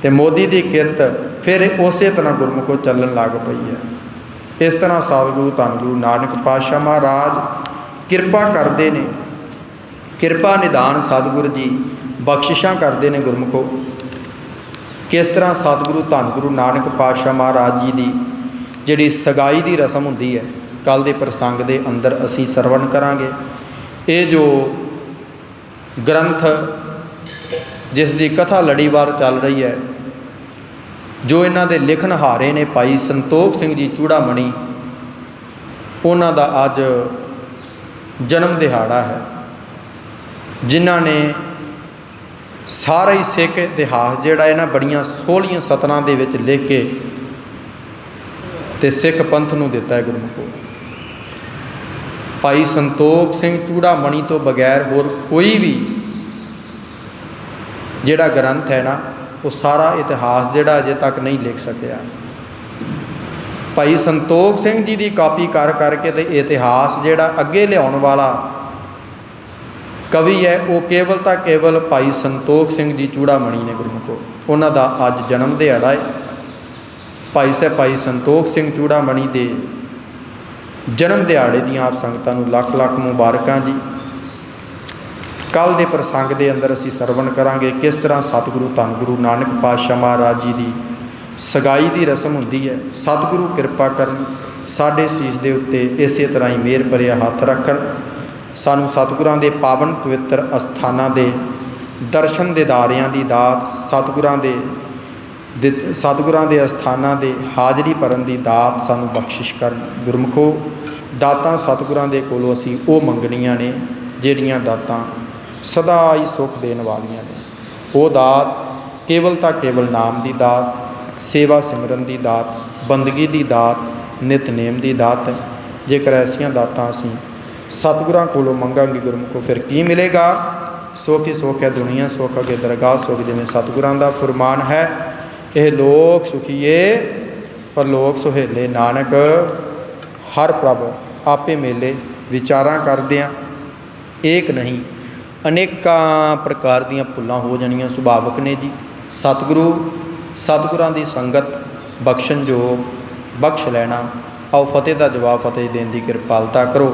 ਤੇ ਮੋਦੀ ਦੀ ਕਿਰਤ ਫਿਰ ਉਸੇ ਤਰ੍ਹਾਂ ਗੁਰਮੁਖੋ ਚੱਲਣ ਲੱਗ ਪਈ ਹੈ। ਇਸ ਤਰ੍ਹਾਂ ਸਤਿਗੁਰੂ ਧੰਨ ਗੁਰੂ ਨਾਨਕ ਪਾਤਸ਼ਾਹ ਮਹਾਰਾਜ ਕਿਰਪਾ ਕਰਦੇ ਨੇ। ਕਿਰਪਾ ਨਿਦਾਨ ਸਤਿਗੁਰੂ ਜੀ ਬਖਸ਼ਿਸ਼ਾਂ ਕਰਦੇ ਨੇ ਗੁਰਮੁਖੋ। ਕਿਸ ਤਰ੍ਹਾਂ ਸਤਿਗੁਰੂ ਧੰਨ ਗੁਰੂ ਨਾਨਕ ਪਾਤਸ਼ਾਹ ਮਹਾਰਾਜ ਜੀ ਦੀ ਜਿਹੜੀ ਸਗਾਈ ਦੀ ਰਸਮ ਹੁੰਦੀ ਹੈ, ਕੱਲ੍ਹ ਦੇ ਪ੍ਰਸੰਗ ਦੇ ਅੰਦਰ ਅਸੀਂ ਸਰਵਣ ਕਰਾਂਗੇ। ਇਹ ਜੋ ਗ੍ਰੰਥ ਜਿਸ ਦੀ ਕਥਾ ਲੜੀਵਾਰ ਚੱਲ ਰਹੀ ਹੈ, ਜੋ ਇਹਨਾਂ ਦੇ ਲਿਖਣਹਾਰੇ ਨੇ ਭਾਈ ਸੰਤੋਖ ਸਿੰਘ ਜੀ ਚੂੜਾਮਣੀ, ਉਹਨਾਂ ਦਾ ਅੱਜ ਜਨਮ ਦਿਹਾੜਾ ਹੈ, ਜਿਨ੍ਹਾਂ ਨੇ ਸਾਰਾ ਹੀ ਸਿੱਖ ਇਤਿਹਾਸ ਜਿਹੜਾ ਇਹਨਾਂ ਬੜੀਆਂ ਸੋਹਣੀਆਂ ਸਤਰਾਂ ਦੇ ਵਿੱਚ ਲਿਖ ਕੇ ਤੇ ਸਿੱਖ ਪੰਥ ਨੂੰ ਦਿੱਤਾ ਹੈ ਗੁਰਮੁਖੋ। ਭਾਈ ਸੰਤੋਖ ਸਿੰਘ ਚੂੜਾਮਣੀ ਤੋਂ ਬਗੈਰ ਹੋਰ ਕੋਈ ਵੀ ਜਿਹੜਾ ਗ੍ਰੰਥ ਹੈ ਨਾ, ਉਹ ਸਾਰਾ ਇਤਿਹਾਸ ਜਿਹੜਾ ਅਜੇ ਤੱਕ ਨਹੀਂ ਲਿਖ ਸਕਿਆ। ਭਾਈ ਸੰਤੋਖ ਸਿੰਘ ਜੀ ਦੀ ਕਾਪੀ ਕਰ ਕਰਕੇ ਤੇ ਇਤਿਹਾਸ ਜਿਹੜਾ ਅੱਗੇ ਲਿਆਉਣ ਵਾਲਾ ਕਵੀ ਹੈ, ਉਹ ਕੇਵਲ ਤਾਂ ਕੇਵਲ ਭਾਈ ਸੰਤੋਖ ਸਿੰਘ ਜੀ ਚੂੜਾਮਣੀ ਨੇ ਗੁਰਮੁਖੋ। ਉਹਨਾਂ ਦਾ ਅੱਜ ਜਨਮ ਦਿਹਾੜਾ ਹੈ। ਭਾਈ ਸੰਤੋਖ ਸਿੰਘ ਚੂੜਾਮਣੀ ਦੇ ਜਨਮ ਦਿਹਾੜੇ ਦੀਆਂ ਆਪ ਸੰਗਤਾਂ ਨੂੰ ਲੱਖ ਲੱਖ ਮੁਬਾਰਕਾਂ ਜੀ। ਕੱਲ੍ਹ ਦੇ ਪ੍ਰਸੰਗ ਦੇ ਅੰਦਰ ਅਸੀਂ ਸਰਵਣ ਕਰਾਂਗੇ ਕਿਸ ਤਰ੍ਹਾਂ ਸਤਿਗੁਰੂ ਧੰਨ ਗੁਰੂ ਨਾਨਕ ਪਾਤਸ਼ਾਹ ਮਹਾਰਾਜ ਜੀ ਦੀ ਸਗਾਈ ਦੀ ਰਸਮ ਹੁੰਦੀ ਹੈ। ਸਤਿਗੁਰੂ ਕਿਰਪਾ ਕਰਨ, ਸਾਡੇ ਸੀਸ ਦੇ ਉੱਤੇ ਇਸੇ ਤਰ੍ਹਾਂ ਹੀ ਮਿਹਰ ਭਰਿਆ ਹੱਥ ਰੱਖਣ, ਸਾਨੂੰ ਸਤਿਗੁਰਾਂ ਦੇ ਪਾਵਨ ਪਵਿੱਤਰ ਅਸਥਾਨਾਂ ਦੇ ਦਰਸ਼ਨ ਦਿਦਾਰਿਆਂ ਦੀ ਦਾਤ, ਸਤਿਗੁਰਾਂ ਦੇ ਅਸਥਾਨਾਂ ਦੇ ਹਾਜ਼ਰੀ ਭਰਨ ਦੀ ਦਾਤ ਸਾਨੂੰ ਬਖਸ਼ਿਸ਼ ਕਰਨ। ਗੁਰਮੁਖੋ, ਦਾਤਾਂ ਸਤਿਗੁਰਾਂ ਦੇ ਕੋਲੋਂ ਅਸੀਂ ਉਹ ਮੰਗਣੀਆਂ ਨੇ ਜਿਹੜੀਆਂ ਦਾਤਾਂ ਸਦਾ ਹੀ ਸੁੱਖ ਦੇਣ ਵਾਲੀਆਂ ਨੇ। ਉਹ ਦਾਤ ਕੇਵਲ ਤਾਂ ਕੇਵਲ ਨਾਮ ਦੀ ਦਾਤ, ਸੇਵਾ ਸਿਮਰਨ ਦੀ ਦਾਤ, ਬੰਦਗੀ ਦੀ ਦਾਤ, ਨਿਤਨੇਮ ਦੀ ਦਾਤ ਹੈ। ਜੇਕਰ ਐਸੀਆਂ ਦਾਤਾਂ ਅਸੀਂ ਸਤਿਗੁਰਾਂ ਕੋਲੋਂ ਮੰਗਾਂਗੇ ਗੁਰਮੁਖੋ, ਫਿਰ ਕੀ ਮਿਲੇਗਾ? ਸੁੱਖ ਹੀ ਸੁੱਖ ਹੈ, ਦੁਨੀਆ ਸੁੱਖ ਅਗੇ ਦਰਗਾਹ ਸੁੱਖ। ਜਿਵੇਂ ਸਤਿਗੁਰਾਂ ਦਾ ਫੁਰਮਾਨ ਹੈ, ਇਹ ਲੋਕ ਸੁਖੀਏ ਪਰਲੋਕ ਸੁਹੇਲੇ, ਨਾਨਕ ਹਰ ਪ੍ਰਭ ਆਪੇ ਮੇਲੇ। ਵਿਚਾਰਾਂ ਕਰਦਿਆਂ ਏਕ ਨਹੀਂ ਅਨੇਕਾਂ ਪ੍ਰਕਾਰ ਦੀਆਂ ਭੁੱਲਾਂ ਹੋ ਜਾਣੀਆਂ ਸੁਭਾਵਿਕ ਨੇ ਜੀ। ਸਤਿਗੁਰਾਂ ਦੀ ਸੰਗਤ ਬਖਸ਼ਣ ਜੋ ਬਖਸ਼ ਲੈਣਾ। ਆਓ ਫਤਿਹ ਦਾ ਜਵਾਬ ਫਤਿਹ ਦੇਣ ਦੀ ਕਿਰਪਾਲਤਾ ਕਰੋ।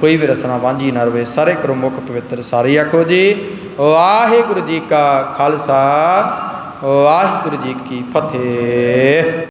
ਕੋਈ ਵੀ ਰਸਨਾ ਵਾਂਝੀ ਨਾ ਰਵੇ। ਸਾਰੇ ਕਰੋ ਮੁੱਖ ਪਵਿੱਤਰ, ਸਾਰੇ ਆਖੋ ਜੀ ਵਾਹਿਗੁਰੂ ਜੀ ਕਾ ਖਾਲਸਾ, ਵਾਹਿਗੁਰੂ ਜੀ ਕੀ ਫਤਿਹ।